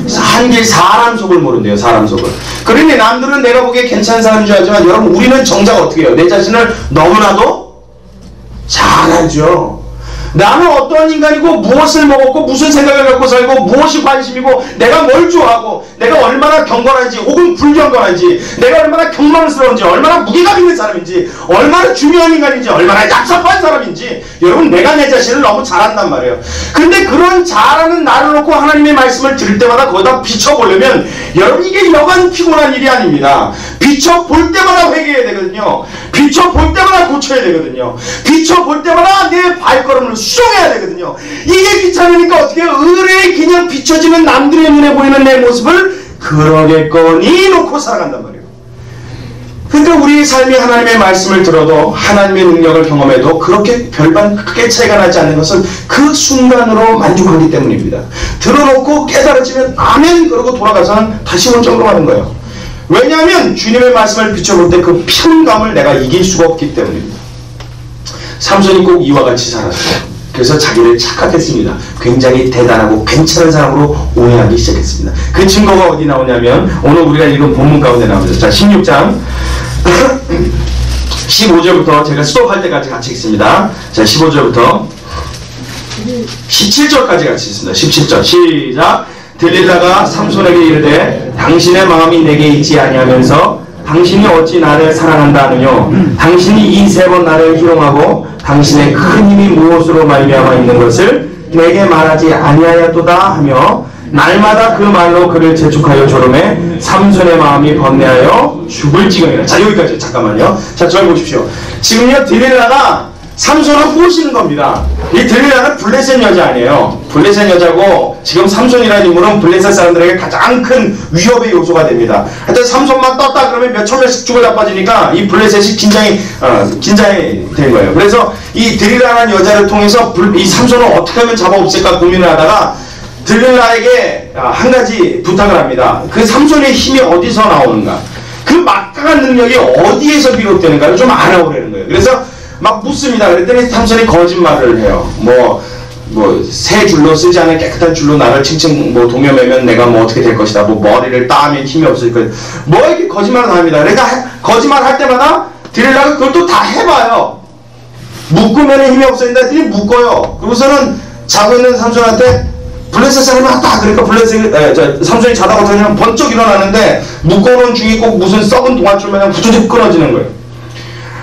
A: 한 길, 사람 속을 모른대요. 사람 속을. 그러니 남들은 내가 보기에 괜찮은 사람인 줄 알지만, 여러분, 우리는 정작 어떻게 해요? 내 자신을 너무나도 잘 알죠. 나는 어떠한 인간이고, 무엇을 먹었고, 무슨 생각을 갖고 살고, 무엇이 관심이고, 내가 뭘 좋아하고, 내가 얼마나 경건한지 혹은 불경건한지, 내가 얼마나 경망스러운지, 얼마나 무게감 있는 사람인지, 얼마나 중요한 인간인지, 얼마나 얍삽한 사람인지, 여러분, 내가 내 자신을 너무 잘 안단 말이에요. 근데 그런 잘하는 나를 놓고 하나님의 말씀을 들을 때마다 거기다 비춰보려면, 여러분, 이게 여간 피곤한 일이 아닙니다. 비춰볼 때마다 회개해야 되거든요. 비춰볼 때마다 고쳐야 되거든요. 비춰볼 때마다 내 발걸음을 수정해야 되거든요. 이게 귀찮으니까 어떻게 해요? 의뢰에 그냥 비춰지는 남들의 눈에 보이는 내 모습을 그러겠거니 놓고 살아간단 말이에요. 그러니까 우리 삶이 하나님의 말씀을 들어도, 하나님의 능력을 경험해도 그렇게 별반 크게 차이가 나지 않는 것은 그 순간으로 만족하기 때문입니다. 들어놓고 깨달아지면 아멘 그러고 돌아가서는 다시 원점으로 가는 거예요. 왜냐하면 주님의 말씀을 비춰볼 때 그 피곤감을 내가 이길 수가 없기 때문입니다. 삼손이 꼭 이와 같이 살았어요. 그래서 자기를 착각했습니다. 굉장히 대단하고 괜찮은 사람으로 오해하기 시작했습니다. 그 증거가 어디 나오냐면 오늘 우리가 읽은 본문 가운데 나옵니다. 자, 16장 15절부터 제가 스톱할 때까지 같이 읽습니다. 자, 15절부터 17절까지 같이 읽습니다. 17절 시작. 들릴라가 삼손에게 이르되 당신의 마음이 내게 있지 아니하면서 당신이 어찌 나를 사랑한다 하느뇨. 당신이 이 세 번 나를 희롱하고 당신의 큰 힘이 무엇으로 말미암아 있는 것을 내게 말하지 아니하였도다 하며 날마다 그 말로 그를 재촉하여 조름해 삼손의 마음이 번뇌하여 죽을 지경이라. 자, 여기까지 잠깐만요. 자, 저기 보십시오. 지금요, 들릴라가 삼손을 꼬시는 겁니다. 이 들릴라는 블레셋 여자 아니에요. 블레셋 여자고, 지금 삼손이라는 인물은 블레셋 사람들에게 가장 큰 위협의 요소가 됩니다. 하여튼 삼손만 떴다 그러면 몇천 명씩 죽어 자빠지니까 이 블레셋이 긴장이 된 거예요. 그래서 이 들릴라라는 여자를 통해서 이 삼손을 어떻게 하면 잡아 없앨까 고민을 하다가 들릴라에게 한 가지 부탁을 합니다. 그 삼손의 힘이 어디서 나오는가, 그 막강한 능력이 어디에서 비롯되는가를 좀 알아보려는 거예요. 그래서 막 묻습니다. 그랬더니 삼손이 거짓말을 해요. 새 줄로 쓰지 않은 깨끗한 줄로 나를 칭칭 동여매면 내가 어떻게 될 것이다. 머리를 따면 힘이 없으니까 이렇게 거짓말을 합니다. 그러니까 거짓말 할 때마다 들릴라가 그걸 또 다 해봐요. 묶으면 힘이 없어진다 했더니 묶어요. 그러고서는 자고 있는 삼손한테 블레셋 사람이 왔다. 그러니까 삼손이 자다가 그냥 번쩍 일어나는데 묶어놓은 중이 꼭 무슨 썩은 동아줄 마냥 부두둑 끊어지는 거예요.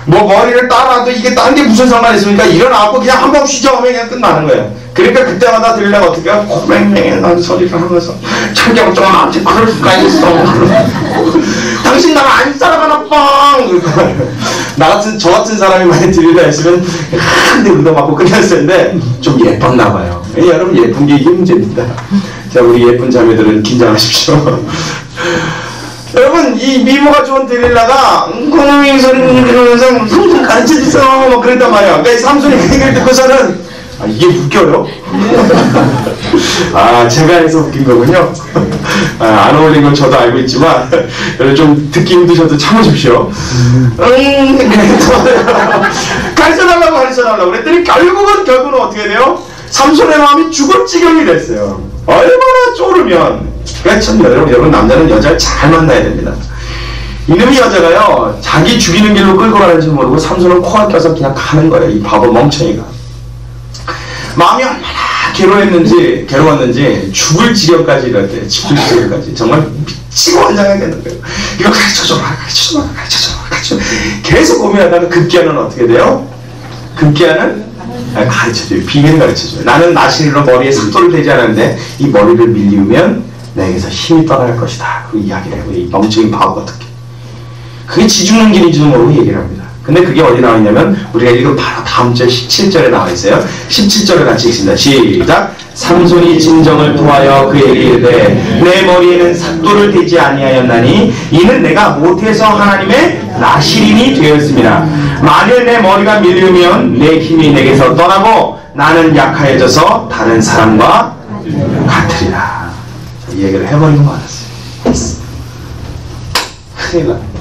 A: 머리를 따라도 이게 딴 게 무슨 상관이 있습니까? 일어나고 그냥 한번 쉬자 하면 그냥 끝나는 거예요. 그러니까 그때마다 들리려고 어떻게 해요? 고맹맹한 소리를 하면서 참견 좀 나한테 그럴 수가 있어. 당신 나를 안 사랑하나 뻥! 저 같은 사람이 많이 들리다 했으면 한대 얻어맞고 끝났을 텐데 좀 예뻤나 봐요. 여러분, 예쁜 게 이게 문제입니다. 자, 우리 예쁜 자매들은 긴장하십시오. 여러분, 이 미모가 좋은 데릴라가 고놈이 소리를 들으면서 삼손 가르쳐주세요 그랬단 말이야. 그러니까 삼손이 그 얘기를 듣고서는 이게 웃겨요? 제가 해서 웃긴 거군요. 안 어울리는 건 저도 알고 있지만 좀 듣기 힘드셔도 참으십시오. 가르쳐달라고 그랬더니 결국은 어떻게 돼요? 삼손의 마음이 죽을 지경이 됐어요. 얼마나 쫄으면. 그러니까 참 여러분, 남자는 여자를 잘 만나야 됩니다. 이놈의 여자가요, 자기 죽이는 길로 끌고 가는지 모르고 삼손은 코가 껴서 그냥 가는 거예요. 이 바보 멍청이가. 마음이 얼마나 괴로웠는지 죽을 지경까지 이랬대요. 죽을 지경까지. 정말 미치고 환장하겠는 거예요. 이거 가르쳐줘라. 계속 고민하다가 급기야는 어떻게 돼요? 급기야는 가르쳐줘요. 비밀을 가르쳐줘요. 나는 나시린으로 머리에 삭도를 대지 않았는데 이 머리를 밀리우면 내게서 힘이 떠날 것이다. 그 이야기를 해요. 이 멍청이 바보 같은 게. 그게 지죽는 길인지도 모르고 얘기를 합니다. 근데 그게 어디 나와 있냐면 우리가 읽은 바로 다음 절 17절에 나와 있어요. 17절을 같이 읽습니다. 시작. 삼손이 진정을 토하여 그에게 이르되 내 머리에는 삭도를 대지 아니하였나니 이는 내가 못해서 하나님의 나시린이 되었습니다. 만일 내 머리가 밀리면 내 힘이 내게서 떠나고 나는 약하여져서 다른 사람과 같으리라. 이 얘기를 해버리는 거 같았어요. 큰일 납니다.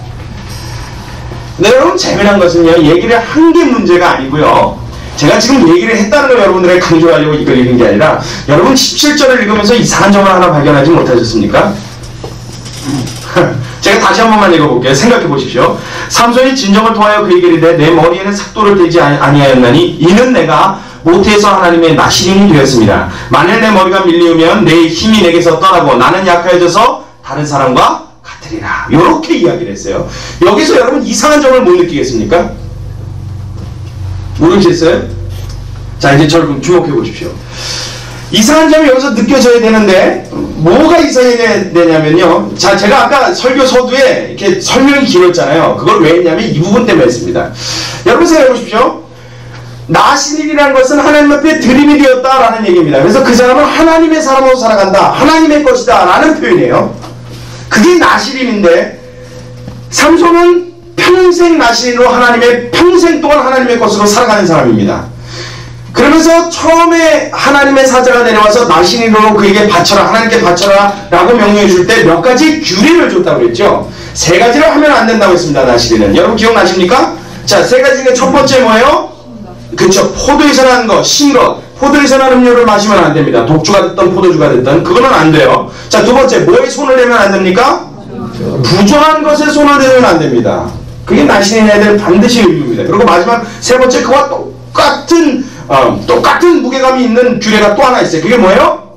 A: 네, 여러분 재미난 것은요, 얘기를 한 게 문제가 아니고요, 제가 지금 얘기를 했다는 걸 여러분들에게 강조하려고 이걸 읽은 게 아니라 여러분 17절을 읽으면서 이상한 점을 하나 발견하지 못하셨습니까? 제가 다시 한 번만 읽어볼게요. 생각해 보십시오. 삼손이 진정을 토하여 그에게 이르되 내 머리에는 삭도를 대지 아니하였나니 이는 내가 못해서 하나님의 나시린이 되었습니다. 만일 내 머리가 밀리우면 내 힘이 내게서 떠나고 나는 약하여져서 다른 사람과 같으리라. 이렇게 이야기를 했어요. 여기서 여러분 이상한 점을 못 느끼겠습니까? 모르겠어요? 자, 이제 저를 주목해 보십시오. 이상한 점이 여기서 느껴져야 되는데 뭐가 이상해되냐면요, 자, 제가 아까 설교 서두에 이렇게 설명이 길었잖아요. 그걸 왜 했냐면 이 부분 때문에 했습니다. 여러분 생각해 보십시오. 나시린이라는 것은 하나님 앞에 드림이 되었다라는 얘기입니다. 그래서 그 사람은 하나님의 사람으로 살아간다, 하나님의 것이다 라는 표현이에요. 그게 나시린인데 삼손은 평생 나시린으로 평생 동안 하나님의 것으로 살아가는 사람입니다. 그러면서 처음에 하나님의 사자가 내려와서 나시린으로 그에게 바쳐라, 하나님께 바쳐라 라고 명령해 줄 때 몇 가지 규례를 줬다고 그랬죠. 세 가지를 하면 안 된다고 했습니다. 나시린은 여러분 기억나십니까? 자, 세 가지 중에 첫 번째 뭐예요? 그렇죠. 포도에서 난 거, 신 것. 포도에서 난 음료를 마시면 안 됩니다. 독주가 됐든 포도주가 됐든 그거는 안 돼요. 자, 두 번째, 뭐에 손을 대면 안 됩니까? 부정한 것에 손을 대면 안 됩니다. 그게 나시린 애들 반드시 의무입니다. 그리고 마지막 세 번째, 그와 똑같은 무게감이 있는 규례가 또 하나 있어요. 그게 뭐예요?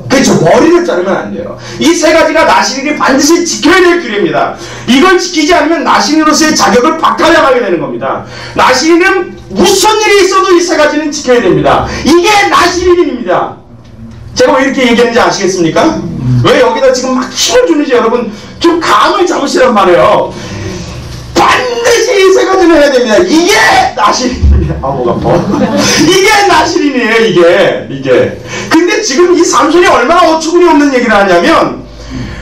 A: 그렇죠. 머리를 자르면 안 돼요. 이 세 가지가 나시린이 반드시 지켜야 될 규례입니다. 이걸 지키지 않으면 나시린으로서의 자격을 박탈당하게 되는 겁니다. 나시린은 무슨 일이 있어도 이 세 가지는 지켜야 됩니다. 이게 나시린입니다. 제가 왜 이렇게 얘기하는지 아시겠습니까? 왜 여기다 지금 막 힘을 주는지 여러분 좀 감을 잡으시란 말이에요. 반드시 이 세 가지는 해야 됩니다. 이게 나시린입니다. 아, 목 아파. 이게 나시린이에요, 이게. 근데 지금 이 삼손이 얼마나 어처구니 없는 얘기를 하냐면,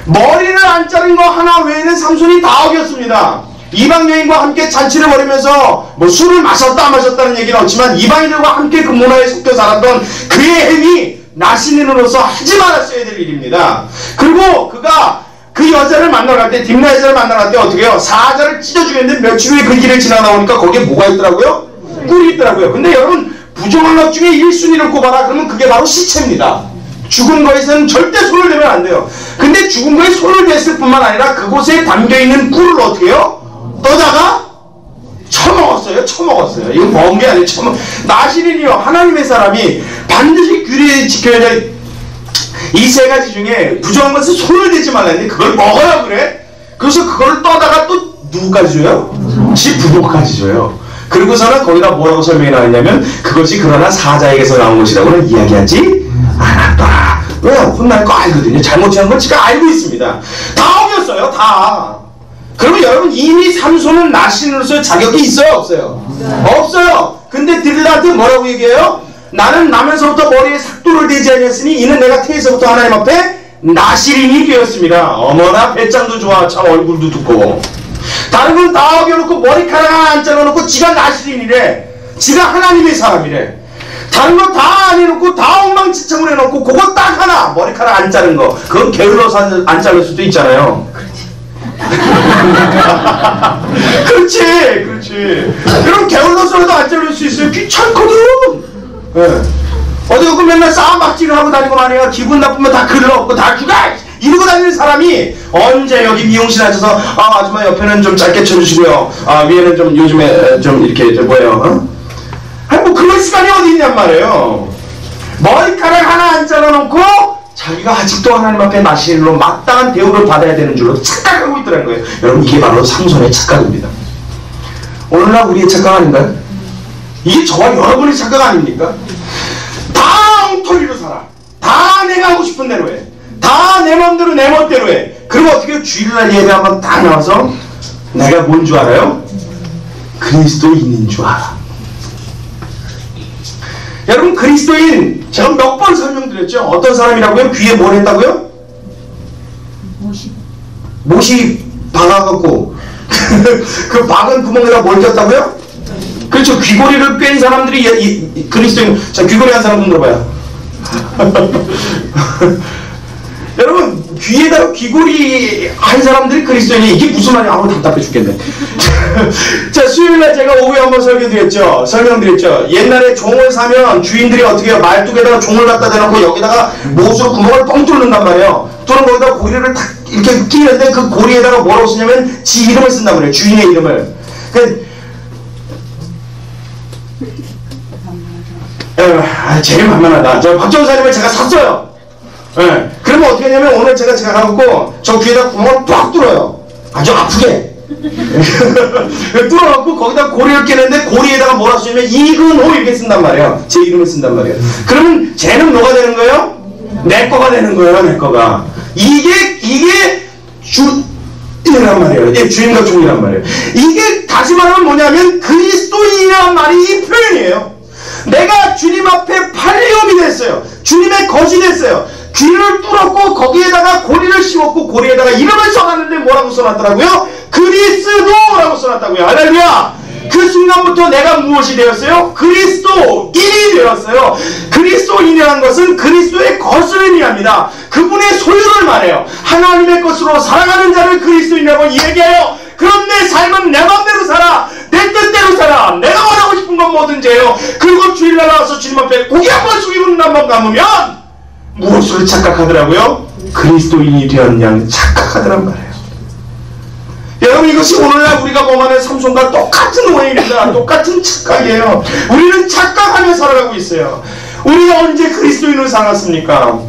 A: 머리를 안 자른 거 하나 외에는 삼손이 다 어겼습니다. 이방 여인과 함께 잔치를 벌이면서 뭐 술을 마셨다 안 마셨다는 얘기는 없지만 이방인들과 함께 그 문화에 속혀 살았던 그의 행위, 나시린으로서 하지 말았어야 될 일입니다. 그리고 그가 그 여자를 만나러 갈 때, 딥나 여자를 만나러 갈 때 어떻게 해요? 사자를 찢어 죽였는데 며칠 후에 그 길을 지나가보니까 거기에 뭐가 있더라고요? 꿀이 있더라고요. 근데 여러분, 부정한 것 중에 1순위를 꼽아라 그러면 그게 바로 시체입니다. 죽은 거에서는 절대 손을 대면 안 돼요. 근데 죽은 거에 손을 댔을 뿐만 아니라 그곳에 담겨있는 꿀을 어떻게 해요? 떠다가 처먹었어요. 이건 먹은 게 아니에요. 나시린이요, 하나님의 사람이 반드시 규례에 지켜야 될 이 세 가지 중에 부정한 것은 손을 대지 말라는데 그걸 먹어요, 그래? 그래서 그걸 떠다가 또 누구까지 줘요? 지 부모까지 줘요. 그리고서는 거기다 뭐라고 설명이 나왔냐면 그것이 그러나 사자에게서 나온 것이라고는 이야기하지 않았더라. 왜? 혼날 거 알거든요. 잘못한 건 지가 알고 있습니다. 다 어겼어요, 다. 그러면 여러분 이미 삼손은 나시린으로서의 자격이 있어요, 없어요? 없어요. 근데 들라드 뭐라고 얘기해요? 나는 나면서부터 머리에 삭도를 대지 아니했으니 이는 내가 태에서부터 하나님 앞에 나시린이 되었습니다. 어머나 배짱도 좋아, 참 얼굴도 두꺼워. 다른 건 다 어겨놓고 머리카락 하나 안 잘라놓고 지가 나시린이래. 지가 하나님의 사람이래. 다른 거 다 안 해놓고 다 엉망진창으로 해놓고 그거 딱 하나 머리카락 안 자른 거, 그건 게을러서 안 자를 수도 있잖아요. 그렇지. 그럼 게을러서라도 안 자를 수 있어요. 귀찮거든. 네. 어디 그 맨날 싸움박질을 하고 다니고 말이야. 기분 나쁘면 다 글을 없고 다 죽어! 이러고 다니는 사람이 언제 여기 미용실 앉아서 아줌마 옆에는 좀 짧게 쳐주시고요, 위에는 좀 요즘에 좀 이렇게 뭐예요? 아니 뭐 그럴 시간이 어디 있냔 말이에요. 머리카락 하나 안 잘라놓고 자기가 아직도 하나님 앞에 나시린으로 마땅한 대우를 받아야 되는 줄로 착각하고 있더라는 거예요. 여러분 이게 바로 삼손의 착각입니다. 오늘날 우리의 착각 아닌가요? 이게 저와 여러분의 착각 아닙니까? 다 엉터리로 살아. 다 내가 하고 싶은 대로 해. 다 내 맘대로 내 멋대로 해. 그리고 어떻게 주일날 예배하면 딱 나와서 내가 뭔 줄 알아요? 그리스도인인 줄 알아. 여러분, 그리스도인 제가 몇 번 설명드렸죠? 어떤 사람이라고요? 귀에 뭘 했다고요? 못이 박아갖고 그 박은 구멍에다 뭘 꼈다고요? 그렇죠. 귀고리를 뺀 사람들이 그리스도인. 자, 귀고리 한 사람 좀 들어봐요. 여러분, 귀에다가 귀고리 한 사람들이 그리스도인이. 이게 무슨 말이야? 아우, 답답해 죽겠네. 자, 수요일날 제가 오후에 한번 설명드렸죠. 옛날에 종을 사면 주인들이 어떻게 해요? 말뚝에다가 종을 갖다 대놓고 여기다가 못으로 구멍을 뻥 뚫는단 말이에요. 뚫은 거기다 고리를 탁 이렇게 끼는데 그 고리에다가 뭐라고 쓰냐면 지 이름을 쓴단 말이에요. 주인의 이름을. 제일 만만하다. 저 박정사님을 제가 샀어요. 예. 그러면 어떻게 하냐면 오늘 제가 가갖고 저 귀에다 구멍을 빡 뚫어요. 아주 아프게. 뚫어갖고 거기다 고리를 끼는데 고리에다가 뭐라 쓰냐면 이근호 이렇게 쓴단 말이에요. 제 이름을 쓴단 말이에요. 그러면 쟤는 뭐가 되는 거예요? 내 거가 되는 거예요. 내 거가. 이게 주인이란 말이에요. 이게 주인과 종이란 말이에요. 이게 다시 말하면 뭐냐면 그리스도인이란 말이 이 표현이에요. 내가 주님 앞에 팔리움이 됐어요. 주님의 것이 됐어요. 귀를 뚫었고 거기에다가 고리를 씌웠고 고리에다가 이름을 써놨는데 뭐라고 써놨더라고요? 그리스도라고 써놨다고요. 할렐루야. 그 순간부터 내가 무엇이 되었어요? 그리스도인이 되었어요. 그리스도인이라는 것은 그리스도의 것을 의미합니다. 그분의 소유를 말해요. 하나님의 것으로 살아가는 자를 그리스도인이라고 얘기해요. 그럼 내 삶은 내 맘대로 살아. 내 뜻대로 살아. 내가 원하고 싶은 건 뭐든지 해요. 그리고 주일날 나와서 주님 앞에 고개 한번 숙이고 눈 한번 감으면 무엇을 착각하더라고요? 그리스도인이 되었는 양 착각하더란 말이에요. 여러분, 이것이 오늘날 우리가 범하는 삼손과 똑같은 오해입니다. 똑같은 착각이에요. 우리는 착각하며 살아가고 있어요. 우리가 언제 그리스도인으로 살았습니까?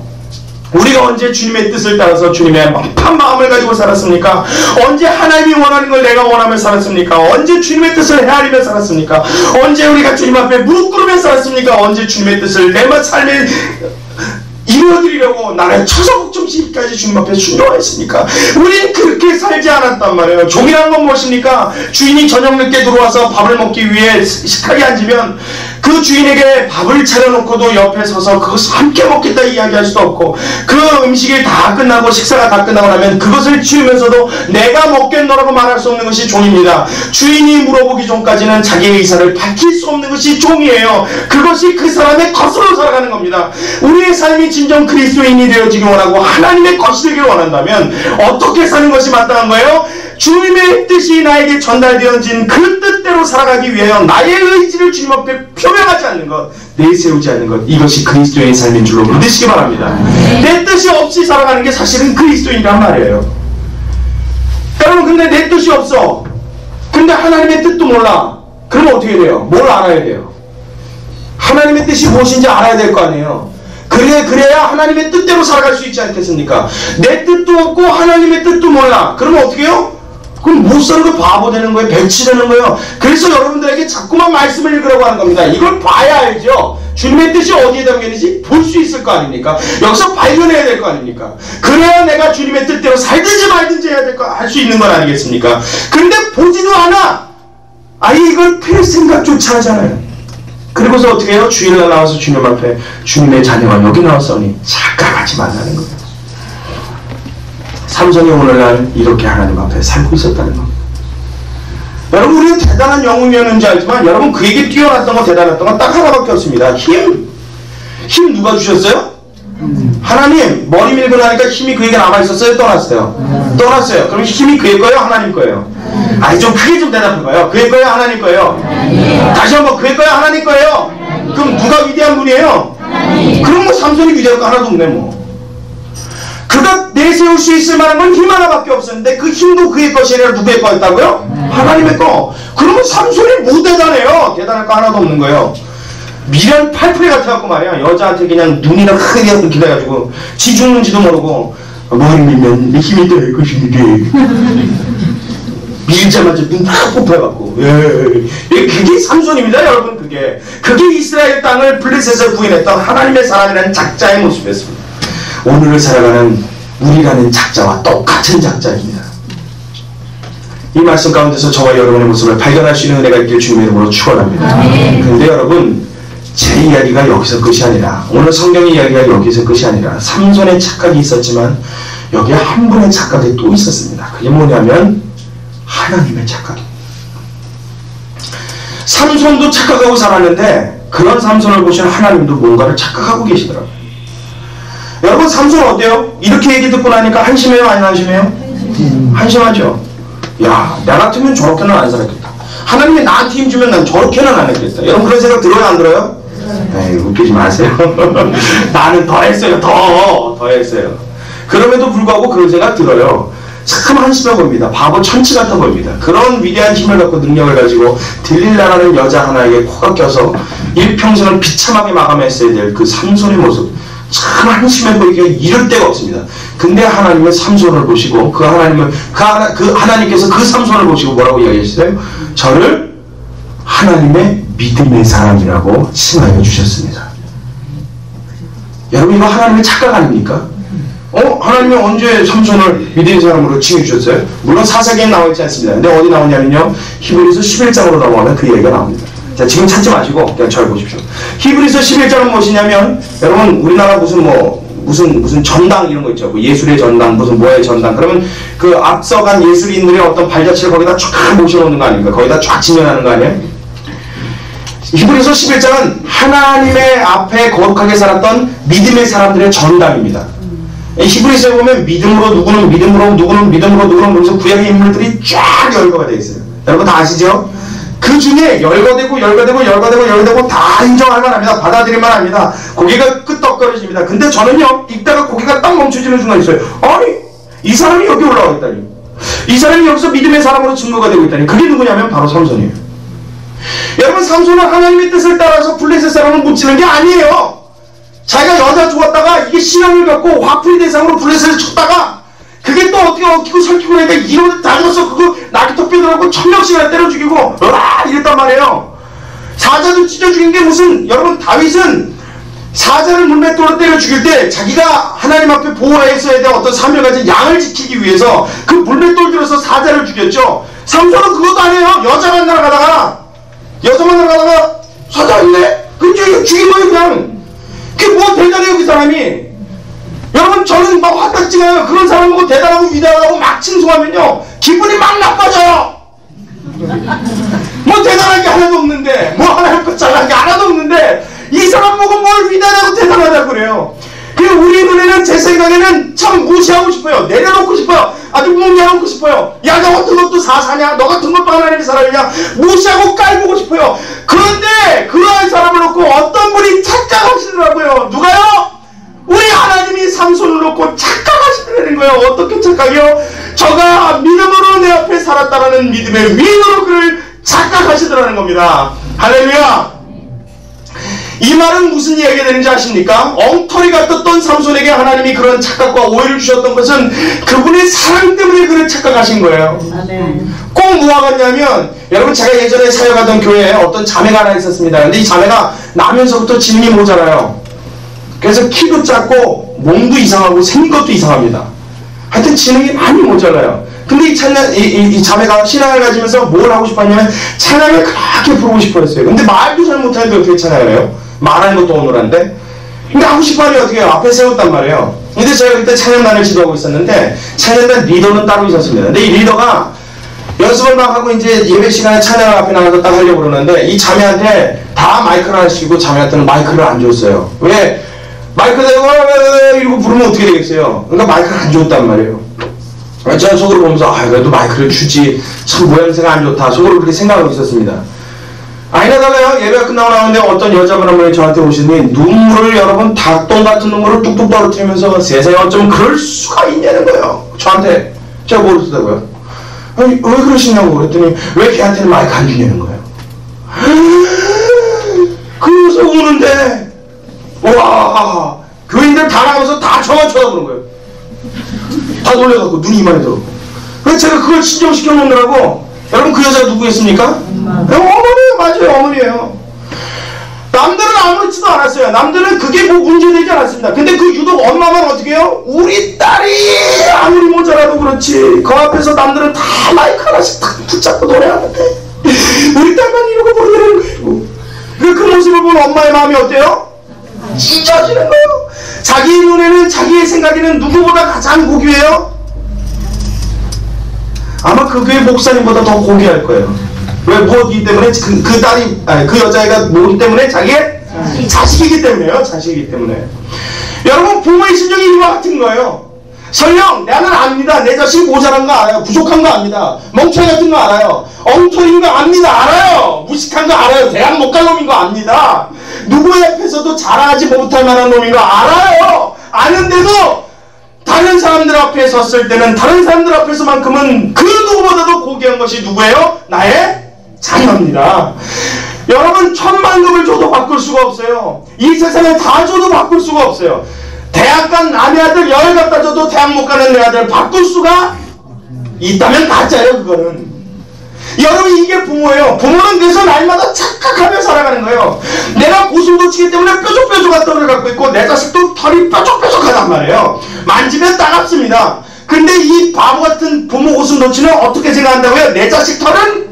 A: 우리가 언제 주님의 뜻을 따라서 주님의 맘판 마음을 가지고 살았습니까? 언제 하나님이 원하는 걸 내가 원하며 살았습니까? 언제 주님의 뜻을 헤아리며 살았습니까? 언제 우리가 주님 앞에 무릎 꿇으며 살았습니까? 언제 주님의 뜻을 내 삶에 이루어드리려고 나를 처소복종시기까지 주님 앞에 순종했습니까? 우린 그렇게 살지 않았단 말이에요. 종이라는 건 무엇입니까? 주인이 저녁 늦게 들어와서 밥을 먹기 위해 식탁에 앉으면 그 주인에게 밥을 차려놓고도 옆에 서서 그것을 함께 먹겠다 이야기할 수도 없고, 그 음식이 다 끝나고 식사가 다 끝나고 나면 그것을 치우면서도 내가 먹겠노라고 말할 수 없는 것이 종입니다. 주인이 물어보기 전까지는 자기의 의사를 밝힐 수 없는 것이 종이에요. 그것이 그 사람의 것으로 살아가는 겁니다. 우리의 삶이 진정 그리스도인이 되어지기 원하고 하나님의 것이 되길 원한다면 어떻게 사는 것이 마땅한 거예요? 주님의 뜻이 나에게 전달되어진 그 뜻대로 살아가기 위하여 나의 의지를 주님 앞에 표명하지 않는 것, 내세우지 않는 것, 이것이 그리스도인의 삶인 줄로 믿으시기 바랍니다. 내 뜻이 없이 살아가는 게 사실은 그리스도인이란 말이에요. 여러분, 근데 내 뜻이 없어. 근데 하나님의 뜻도 몰라. 그러면 어떻게 돼요? 뭘 알아야 돼요? 하나님의 뜻이 무엇인지 알아야 될 거 아니에요. 그래야 하나님의 뜻대로 살아갈 수 있지 않겠습니까? 내 뜻도 없고 하나님의 뜻도 몰라. 그러면 어떻게 해요? 그럼 못 사는 거 바보 되는 거예요. 배치되는 거예요. 그래서 여러분들에게 자꾸만 말씀을 읽으라고 하는 겁니다. 이걸 봐야 알죠. 주님의 뜻이 어디에 담겨있는지 볼 수 있을 거 아닙니까? 여기서 발견해야 될 거 아닙니까? 그래야 내가 주님의 뜻대로 살든지 말든지 해야 될 거 할 수 있는 건 아니겠습니까? 근데 보지도 않아. 아예 이걸 필 생각조차 하잖아요. 그리고서 어떻게 해요? 주일날 나와서 주님 앞에 주님의 자녀가 여기 나왔으니 착각하지 말라는 거예요. 삼손이 오늘날 이렇게 하나님 앞에 살고 있었다는 겁니다. 여러분, 우리는 대단한 영웅이었는지 알지만 여러분, 그에게 뛰어났던 거 대단했던 건 딱 하나밖에 없습니다. 힘 누가 주셨어요? 하나님. 머리 밀고 나니까 힘이 그에게 남아있었어요? 떠났어요? 떠났어요. 그럼 힘이 그의 거예요? 하나님 거예요? 아니, 좀 크게 좀 대답해봐요. 그의 거예요? 하나님 거예요? 다시 한번, 그의 거예요? 하나님 거예요? 그럼 누가 위대한 분이에요? 그럼 뭐 삼손이 위대할 거 하나도 없네 뭐. 그가 내세울 수 있을 만한 건 힘 하나밖에 없었는데 그 힘도 그의 것이 아니라 누구의 거였다고요? 하나님의 거. 그러면 삼손이 뭐 대단해요? 대단할 거 하나도 없는 거예요. 미련 팔풀이 같아갖고 말이야. 여자한테 그냥 눈이나 크게 이렇게 돼가지고 지 죽는지도 모르고 머리 밀면 힘이 될 것인데 밀자마자 눈 딱 뽑혀갖고. 그게 삼손입니다, 여러분. 그게 이스라엘 땅을 블레셋에서 구해냈던 하나님의 사람이라는 작자의 모습이었습니다. 오늘을 살아가는 우리라는 작자와 똑같은 작자입니다. 이 말씀 가운데서 저와 여러분의 모습을 발견할 수 있는 은혜가 있길 주님의 이름으로 축원합니다. 그런데 여러분, 제 이야기가 여기서 끝이 아니라, 오늘 성경의 이야기가 여기서 끝이 아니라 삼손의 착각이 있었지만 여기에 한 분의 착각이 또 있었습니다. 그게 뭐냐면 하나님의 착각입니다. 삼손도 착각하고 살았는데 그런 삼손을 보시는 하나님도 뭔가를 착각하고 계시더라고요. 여러분, 삼손 어때요? 이렇게 얘기 듣고 나니까 한심해요? 아니 한심해요? 한심하죠. 야, 나 같으면 저렇게는 안 살았겠다. 하나님이 나한테 힘주면 난 저렇게는 안 했겠다. 여러분, 그런 생각 들어요? 안 들어요? 에이, 웃기지 마세요. 나는 더 했어요. 더 했어요. 그럼에도 불구하고 그런 생각 들어요. 참 한심해 보입니다. 바보 천치 같아 보입니다. 그런 위대한 힘을 갖고 능력을 가지고 들릴라라는 여자 하나에게 코가 껴서 일평생을 비참하게 마감했어야 될 그 삼손의 모습, 참 한심해 보이기가 이를 데가 없습니다. 근데 하나님은 삼손을 보시고 그 하나님께서 그 삼손을 보시고 뭐라고 이야기하시어요? 저를 하나님의 믿음의 사람이라고 칭하여 주셨습니다. 여러분, 이거 하나님의 착각 아닙니까? 하나님이 언제 삼손을 믿음의 사람으로 칭해 주셨어요? 물론 사사기에 나와 있지 않습니다. 근데 어디 나오냐면요, 히브리서 11장으로 넘어가면 그 얘기가 나옵니다. 자, 지금 찾지 마시고 그냥 잘 보십시오. 히브리서 11장은 무엇이냐면, 여러분, 우리나라 무슨 전당 이런 거 있죠. 뭐 예술의 전당, 무슨 뭐의 전당. 그러면 그 앞서간 예술인들의 어떤 발자취를 거기다 쫙 모셔놓는 거 아닙니까? 거기다 쫙 지면하는 거 아니에요? 히브리서 11장은 하나님의 앞에 거룩하게 살았던 믿음의 사람들의 전당입니다. 히브리서에 보면 믿음으로 누구는 믿음으로 누구는 믿음으로 누구는 그러면서 구약의 인물들이 쫙 열거가 되어 있어요. 여러분 다 아시죠? 그 중에 열거되고 다 인정할 만합니다. 받아들일 만합니다. 고개가 끄덕거려집니다. 근데 저는요, 읽다가 고개가 딱 멈춰지는 순간이 있어요. 아니, 이 사람이 여기 올라와 있다니, 이 사람이 여기서 믿음의 사람으로 증거가 되고 있다니. 그게 누구냐면 바로 삼손이에요. 여러분, 삼손은 하나님의 뜻을 따라서 블레셋 사람을 묻지는 게 아니에요. 자기가 여자 좋았다가 이게 신앙을 갖고 화풀이 대상으로 블레셋을 쳤다가 그게 또 어떻게 얽히고 설키고 나니까 이놈을 다녀서 그거 낙이턱 빼더라고 1000명씩이나 때려 죽이고 으아 이랬단 말이에요. 사자도 찢어 죽인 게 무슨, 여러분, 다윗은 사자를 물맷돌로 때려 죽일 때 자기가 하나님 앞에 보호했어야 될 어떤 사명을 가진 양을 지키기 위해서 그 물맷돌 들어서 사자를 죽였죠. 삼손은 그것도 아니에요. 여자 만나러 가다가 사자 있네? 그 죽인 거예요. 그냥 그게 뭐 대단해요, 그 사람이. 여러분, 저는 막 화딱지가요. 그런 사람 보고 대단하고 위대하다고 막 칭송하면요, 기분이 막 나빠져요. 뭐 대단한 게 하나도 없는데, 뭐 하나님 것 잘난 게 하나도 없는데 이 사람 보고 뭘 위대하다고 대단하다고 그래요. 그리고 우리 눈에는, 제 생각에는 참 무시하고 싶어요. 내려놓고 싶어요. 아주 무시하고 싶어요. 야, 너 같은 것도 사사냐? 너 같은 것도 하나님의 사람이냐? 무시하고 깔보고 싶어요. 그런데 그러한 사람을 놓고 어떤 분이 착각하시더라고요. 누가요? 우리 하나님이 삼손을 놓고 착각하시더라는 거예요. 어떻게 착각이요? 저가 믿음으로 내 앞에 살았다라는 믿음의 위인으로 그를 착각하시더라는 겁니다. 할렐루야. 이 말은 무슨 이야기가 되는지 아십니까? 엉터리가 떴던 삼손에게 하나님이 그런 착각과 오해를 주셨던 것은 그분의 사랑 때문에 그를 착각하신 거예요. 꼭 뭐가 같냐면, 여러분, 제가 예전에 사역하던 교회에 어떤 자매가 하나 있었습니다. 근데 이 자매가 나면서부터 지능이 모자라요. 그래서 키도 작고 몸도 이상하고 생긴 것도 이상합니다. 하여튼 지능이 많이 모자라요. 근데 이 자매가 신앙을 가지면서 뭘 하고 싶었냐면 찬양을 그렇게 부르고 싶어 했어요. 근데 말도 잘 못하는데 어떻게 찬양을 해요? 말하는 것도 오늘한데. 근데 하고 싶어 하면 어떻게 해요? 앞에 세웠단 말이에요. 근데 제가 그때 찬양단을 지도하고 있었는데 찬양단 리더는 따로 있었습니다. 근데 이 리더가 연습을 막 하고 이제 예배 시간에 찬양을 앞에 나가서 딱 하려고 그러는데 이 자매한테 다 마이크를 하시고 자매한테는 마이크를 안 줬어요. 왜? 마이크 대고 이러고 부르면 어떻게 되겠어요? 그러니까 마이크를 안 줬단 말이에요. 제가 속으로 보면서 그래도 마이크를 주지, 참 모양새가 안 좋다, 속으로 그렇게 생각하고 있었습니다. 아니나다가요, 예배가 끝나고 나오는데 어떤 여자분 한 분이 저한테 오시더니 눈물을, 여러분, 닭똥 같은 눈물을 뚝뚝 떨어뜨리면서 세상에 어쩜 그럴 수가 있냐는 거예요. 저한테. 제가 모르겠다고요. 아니, 왜 그러시냐고 그랬더니 왜 걔한테는 마이크 안 주냐는 거예요. 그래서 우는데, 와, 교인들 다 나가서 다 저만 쳐다보는 거예요. 다 놀래갖고 눈이 이만해서. 그래서 제가 그걸 진정시켜 놓느라고. 여러분 그 여자가 누구였습니까? 어머니예요. 맞아요. 어머니예요. 남들은 아무렇지도 않았어요. 남들은 그게 뭐 문제되지 않았습니다. 근데 그 유독 엄마만 어떻게 해요? 우리 딸이 아무리 모자라도 그렇지 그 앞에서 남들은 다 마이크 하나씩 딱 붙잡고 노래하는데 우리 딸만 이러고 부르는 거예요. 그 모습을 보는 엄마의 마음이 어때요? 찢어지는 거예요. 자기 눈에는, 자기의 생각에는 누구보다 가장 고귀해요? 아마 그 교회 목사님보다 더 고귀할 거예요. 왜? 뭐기 때문에? 그 딸이, 아니, 그 여자애가 뭐기 때문에? 자기의 자식이기 때문에요. 자식이기 때문에. 여러분, 부모의 심정이 이와 같은 거예요. 설령 나는 압니다. 내 자식이 모자란 거 알아요. 부족한 거 압니다. 멍청이 같은 거 알아요. 엉터리인 거 압니다. 알아요. 무식한 거 알아요. 대학 못 갈 놈인 거 압니다. 누구의 앞에서도 자랑하지 못할 만한 놈인 거 알아요. 아는데도 다른 사람들 앞에 섰을 때는 다른 사람들 앞에서만큼은 그 누구보다도 고귀한 것이 누구예요? 나의 자녀입니다. 여러분, 10,000,000금을 줘도 바꿀 수가 없어요. 이 세상에 다 줘도 바꿀 수가 없어요. 대학 간 남의 아들 10 갖다 줘도 대학 못 가는 내 아들 바꿀 수가 있다면 가짜예요. 그거는. 여러분, 이게 부모예요. 부모는 그래서 날마다 착각하며 살아가는 거예요. 내가 고슴도치기 때문에 뾰족뾰족한 털을 갖고 있고 내 자식도 털이 뾰족뾰족하단 말이에요. 만지면 따갑습니다. 근데 이 바보 같은 부모 고슴도치는 어떻게 생각한다고요? 내 자식 털은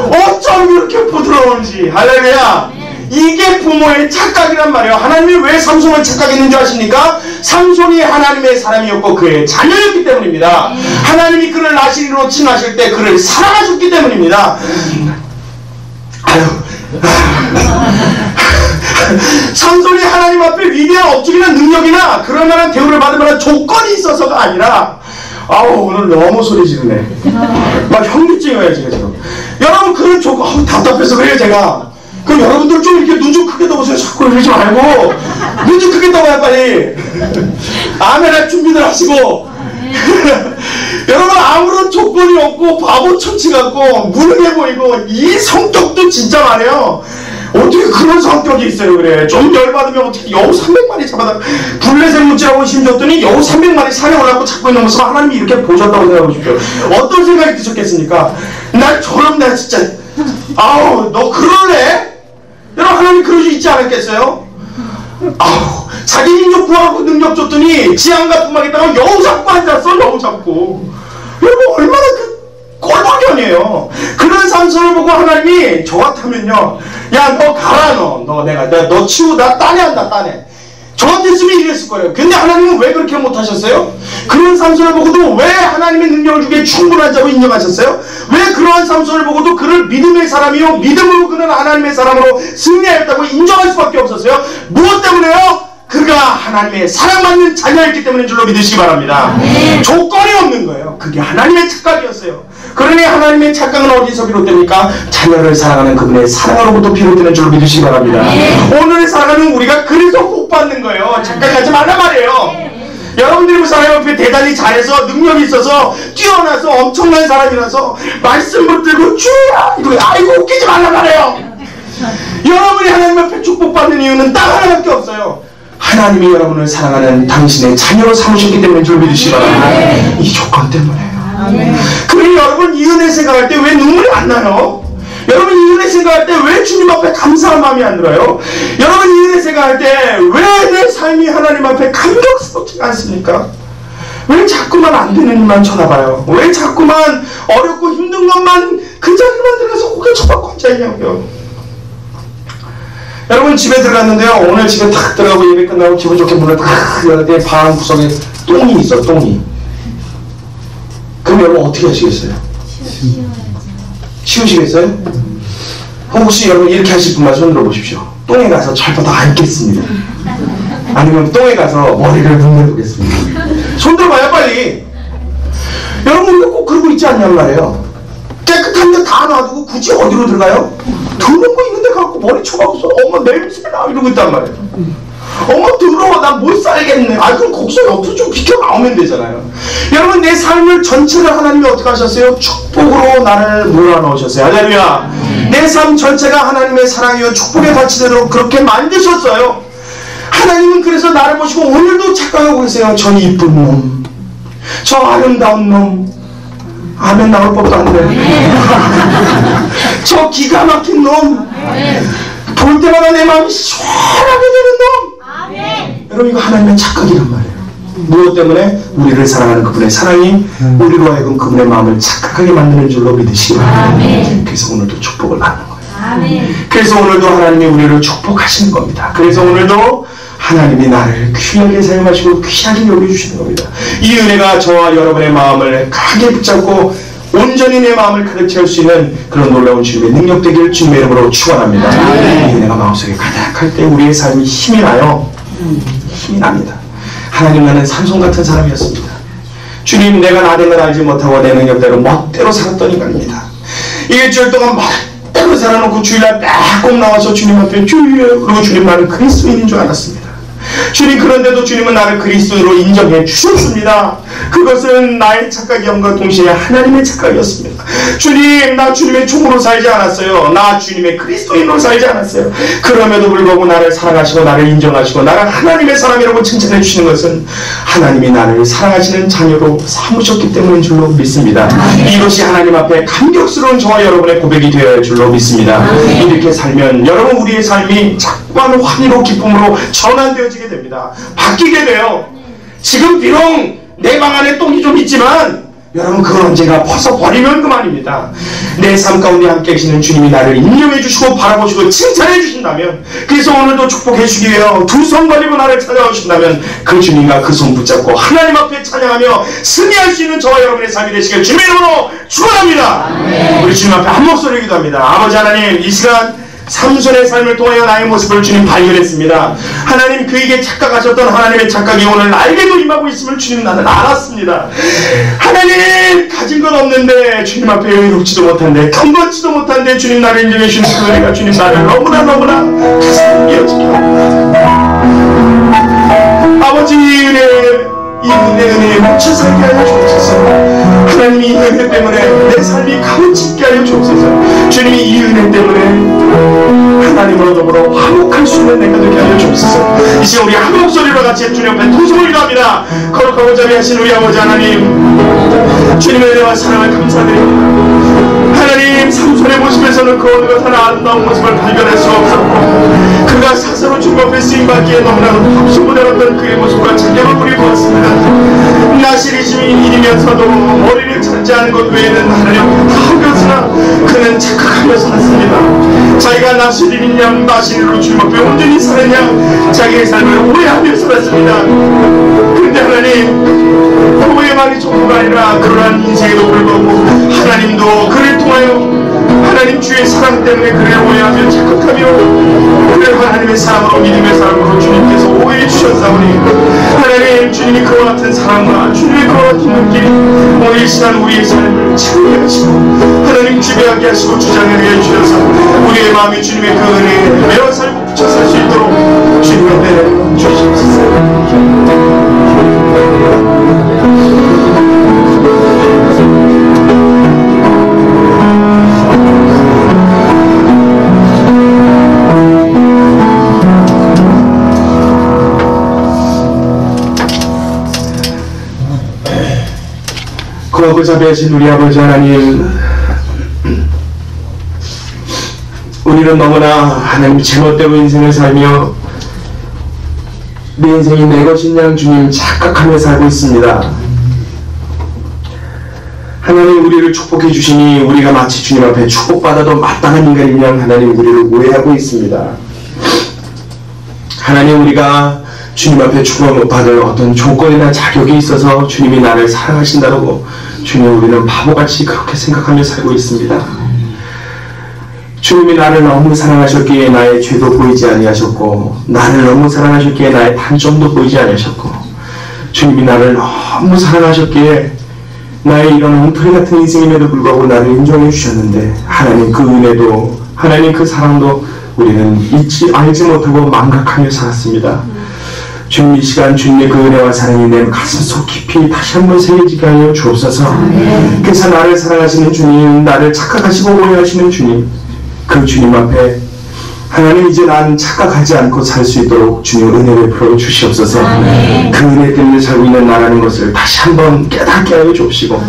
A: 어쩜 이렇게 부드러운지. 할렐루야. 이게 부모의 착각이란 말이에요. 하나님이 왜 삼손을 착각했는 줄 아십니까? 삼손이 하나님의 사람이었고 그의 자녀였기 때문입니다. 하나님이 그를 나시리로 칭하실 때 그를 사랑하셨기 때문입니다. 아유, 삼손이 하나님 앞에 위대한 업적이나 능력이나 그럴 만한 대우를 받을 만한 조건이 있어서가 아니라, 아우 오늘 너무 소리 지르네. 막 현기증이 와요 지금. 여러분, 그런 조건, 답답해서 그래요 제가. 그럼 여러분들 좀 이렇게 눈 좀 크게 떠보세요. 자꾸 이러지 말고 눈 좀 크게 떠봐요 빨리. 아멘 준비들 하시고. 여러분, 아무런 조건이 없고 바보 천치 같고 무능해 보이고 이 성격도 진짜 많아요. 어떻게 그런 성격이 있어요. 그래 좀 열받으면 어떻게 여우 300마리 잡아다 블레셋 무찌라고 힘줬더니 여우 300마리 산에 올라가고 잡고 있는 모습을 하나님이 이렇게 보셨다고 생각해 보십시오. 어떤 생각이 드셨겠습니까? 날 저럼 나 진짜 아우 너 그럴래? 여러분, 하나님 그럴 수 있지 않았겠어요? 아우, 자기 민족 구하고 능력 줬더니 지향과 도망했다가 여우 잡고 앉았어. 여우 잡고. 여러분, 얼마나 그 꼴박견이에요. 그런 삼손을 보고 하나님이 저 같으면요, 야 너 가라. 너 치우. 나 딴에 한다. 딴에. 저 같았으면 이랬을 거예요. 근데 하나님은 왜 그렇게 못하셨어요? 그런 삼손을 보고도 왜 하나님의 능력을 주기에 충분한 자로 인정하셨어요? 왜 그러한 삼손을 보고도 그를 믿음의 사람이요 믿음으로 그는 하나님의 사람으로 승리하였다고 인정할 수밖에 없었어요? 무엇 때문에요? 그가 하나님의 사랑받는 자녀였기 때문인 줄로 믿으시기 바랍니다. 조건이 없는 거예요. 그게 하나님의 착각이었어요. 그러니 하나님의 착각은 어디서 비롯됩니까? 자녀를 사랑하는 그분의 사랑으로부터 비롯되는 줄로 믿으시기 바랍니다. 오늘의 사랑은 우리가 그래서 복 받는 거예요. 착각하지 말란 말이에요. 여러분들이 그 사람 옆에 대단히 잘해서 능력이 있어서 뛰어나서 엄청난 사람이라서 말씀 붙들고 주야 이거 아이고 웃기지 말란 말이에요. 여러분이 하나님 앞에 축복받는 이유는 딱 하나밖에 없어요. 하나님이 여러분을 사랑하는 당신의 자녀로 삼으셨기 때문에 줄 믿으시기 바랍니다. 이 조건 때문에요. 그러니 여러분, 이 은혜 생각할 때 왜 눈물이 안 나요? 여러분, 이 은혜 생각할 때 왜 주님 앞에 감사한 마음이 안 들어요? 여러분, 이 은혜 생각할 때 왜 내 삶이 하나님 앞에 감격스럽지가 않습니까? 왜 자꾸만 안 되는 일만 쳐다봐요? 왜 자꾸만 어렵고 힘든 것만 그 자리만 들어가서 고개 쳐박고 앉아있냐고요? 여러분, 집에 들어갔는데요, 오늘 집에 탁 들어가고 예배 끝나고 기분 좋게 문을 탁 열었는데 방 구석에 똥이 있어. 똥이. 그럼 여러분 어떻게 하시겠어요? 치우시겠어요? 혹시 여러분 이렇게 하실 분만 손 들어보십시오. 똥에 가서 절부터 앉겠습니다. 아니면 똥에 가서 머리를 문대보겠습니다. 손 들어봐요 빨리. 여러분, 우리가 꼭 그러고 있지 않냔 말이에요. 깨끗한 데 다 놔두고 굳이 어디로 들어가요? 더러운 거 있는데 가고 머리 쳐박고서 엄마 냄새나 이러고 있단 말이에요. 엄마 더러워 나 못 살겠네. 아 그럼 거기서 옆으로 좀 비켜 나오면 되잖아요. 여러분, 내 삶을 전체를 하나님이 어떻게 하셨어요? 축복으로 나를 몰아넣으셨어요. 할렐루야. 내 삶 전체가 하나님의 사랑이요 축복의 밭이 되도록 그렇게 만드셨어요. 하나님은 그래서 나를 보시고 오늘도 착각하고 계세요. 저 이쁜 놈, 저 아름다운 놈, 아멘 나올 법도 안 돼. 저 기가 막힌 놈, 볼 때마다 내 마음이 시원하게 되는 놈. 여러분, 이거 하나님의 착각이란 말이에요. 무엇 때문에? 우리를 사랑하는 그분의 사랑이 우리로 하여금 그분의 마음을 착각하게 만드는 줄로 믿으시기 바랍니다. 그래서 오늘도 축복을 받는 거예요. 그래서 오늘도 하나님이 우리를 축복하시는 겁니다. 그래서 오늘도 하나님이 나를 귀하게 사용하시고 귀하게 여겨주시는 겁니다. 이 은혜가 저와 여러분의 마음을 강하게 붙잡고 온전히 내 마음을 가득 채울 수 있는 그런 놀라운 주님의 능력 되기를 주님의 이름으로 축원합니다. 이 은혜가 마음속에 가득할 때 우리의 삶이 힘이 나요. 힘이 납니다. 하나님, 나는 삼손 같은 사람이었습니다. 주님, 내가 나 된 걸 알지 못하고 내 능력대로 멋대로 살았던 인간입니다. 일주일 동안 멋대로 살아놓고 주일날 빼꼼 나와서 주님 앞에 주여, 그리고 주님, 나는 그리스도인인 줄 알았습니다. 주님, 그런데도 주님은 나를 그리스도인으로 인정해 주셨습니다. 그것은 나의 착각이었과 동시에 하나님의 착각이었습니다. 주님, 나 주님의 종으로 살지 않았어요. 나 주님의 그리스도인으로 살지 않았어요. 그럼에도 불구하고 나를 사랑하시고 나를 인정하시고 나를 하나님의 사람이라고 칭찬해 주시는 것은 하나님이 나를 사랑하시는 자녀로 삼으셨기 때문인 줄로 믿습니다. 이것이 하나님 앞에 감격스러운 저와 여러분의 고백이 되어야 할 줄로 믿습니다. 이렇게 살면 여러분, 우리의 삶이 자꾸만 환희로 기쁨으로 전환되어지게 됩니다. 바뀌게 돼요. 지금 비록 내 방 안에 똥이 좀 있지만 여러분, 그건 언젠가 벗어버리면 그만입니다. 내 삶 가운데 함께 계시는 주님이 나를 인정해 주시고 바라보시고 칭찬해 주신다면, 그래서 오늘도 축복해 주기 위해 두 손 벌리고 나를 찾아오신다면 그 주님과 그 손 붙잡고 하나님 앞에 찬양하며 승리할 수 있는 저와 여러분의 삶이 되시길 주님의 이름으로 축원합니다. 우리 주님 앞에 한 목소리 기도합니다. 아버지 하나님, 이 시간 삼손의 삶을 통하여 나의 모습을 주님 발견했습니다. 하나님, 그에게 착각하셨던 하나님의 착각이 오늘 나에게도 임하고 있음을 주님, 나는 알았습니다. 하나님, 가진 건 없는데 주님 앞에 여유롭지도 못한데 경건치도 못한데 주님 나를 인정해 주시는 그 은혜가 주님 나를 너무나 가슴 이어지게 합니다. 아버지, 이 은혜에 묻혀 살게 하여 주옵소서. 하나님이 이 은혜 때문에 내 삶이 가무치게 하여 주옵소서. 주님이 이 은혜 때문에 하나님으로 더불어 화목할 수 있는 내가 되게 하여 주옵소서. 이 시간 우리 한 목소리로 같이 주님 앞에 두 손을 기도합니다. 거룩하고 자비하신 우리 아버지 하나님, 주님의 은혜와 사랑을 감사드립니다. 하나님, 삼손의 모습에서는 그 어느 것 하나 아름다운 모습을 발견할 수 없었고, 그가 사사로 주님 앞에 쓰임받기에 너무나 합수무대었던 그의 모습과 장경을 우리 보았습니다. 나실이 시민이면서도 머리를 찾지 않은 것 외에는 하나님 다하였으나 그는 착각하며 살았습니다. 자기가 나실인 양 나실이로 주님 앞에 온전히 사는 양 자기의 삶을 오해하며 살았습니다. 그런데 하나님, 오해만이 전부가 아니라 그러한 인생에도 불구하고 하나님도 그를 통하여 하나님 주의 사랑 때문에 그를 오해하며 착각하며 그를 하나님의 사랑으로 믿음의 사랑으로 주님께서 오해해 주셨사오니, 하나님, 주님이 그와 같은 사랑과 주님의 그와 같은 눈길이 오늘 이 시간 우리의 삶을 지루해 하시고 하나님 지배하게 하시고 주장하게 해주셔서 우리의 마음이 주님의 그 은혜에 매어 살고 붙여 살 수 있도록 주님의 은혜를 주시옵소서. 고맙고 자비하신 우리 아버지 하나님, 우리는 너무나 하나님 제멋대로 인생을 살며 내 인생이 내 것인 양 주님 착각하며 살고 있습니다. 하나님, 우리를 축복해 주시니 우리가 마치 주님 앞에 축복받아도 마땅한 인간인 양 하나님 우리를 오해하고 있습니다. 하나님, 우리가 주님 앞에 축복을 받을 어떤 조건이나 자격이 있어서 주님이 나를 사랑하신다고 주님, 우리는 바보같이 그렇게 생각하며 살고 있습니다. 주님이 나를 너무 사랑하셨기에 나의 죄도 보이지 아니하셨고, 나를 너무 사랑하셨기에 나의 단점도 보이지 아니하셨고, 주님이 나를 너무 사랑하셨기에 나의 이런 엉터리 같은 인생임에도 불구하고 나를 인정해 주셨는데, 하나님 그 은혜도 하나님 그 사랑도 우리는 알지 못하고 망각하며 살았습니다. 주님, 이 시간 주님의 그 은혜와 사랑이 내 가슴속 깊이 다시 한번 새겨지게 하여 주옵소서. 그래서 나를 사랑하시는 주님, 나를 착각하시고 오해하시는 주님, 그 주님 앞에 하나님, 이제 난 착각하지 않고 살 수 있도록 주님 은혜를 베풀어 주시옵소서. 그 은혜 때문에 살고 있는 나라는 것을 다시 한번 깨닫게 하여 주옵시고,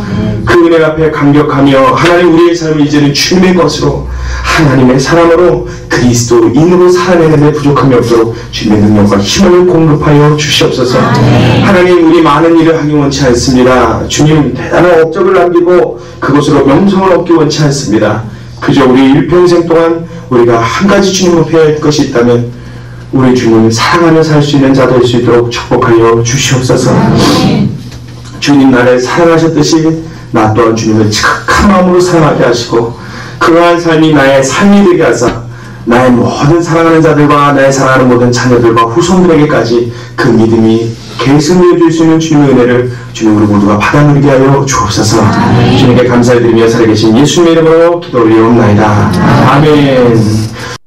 C: 그 은혜 앞에 감격하며 하나님 우리의 삶을 이제는 주님의 것으로 하나님의 사랑으로 그리스도인으로 살아내는 데 부족함이 없도록 주님의 능력과 힘을 공급하여 주시옵소서. 하나님 우리 많은 일을 하기 원치 않습니다. 주님 대단한 업적을 남기고 그것으로 명성을 얻기 원치 않습니다. 그저 우리 일평생 동안 우리가 한 가지 주님 앞에 할 것이 있다면 우리 주님을 사랑하며 살 수 있는 자 될 수 있도록 축복하여 주시옵소서. 주님 나를 사랑하셨듯이 나 또한 주님을 지극한 마음으로 사랑하게 하시고 그러한 삶이 나의 삶이 되게 하사 나의 모든 사랑하는 자들과 나의 사랑하는 모든 자녀들과 후손들에게까지 그 믿음이 계승되어 줄 수 있는 주님의 은혜를 주님 우리 모두가 받아 누리게 하여 주옵소서. 주님께 감사드리며 살아계신 예수님의 이름으로 기도 올리옵나이다. 아멘.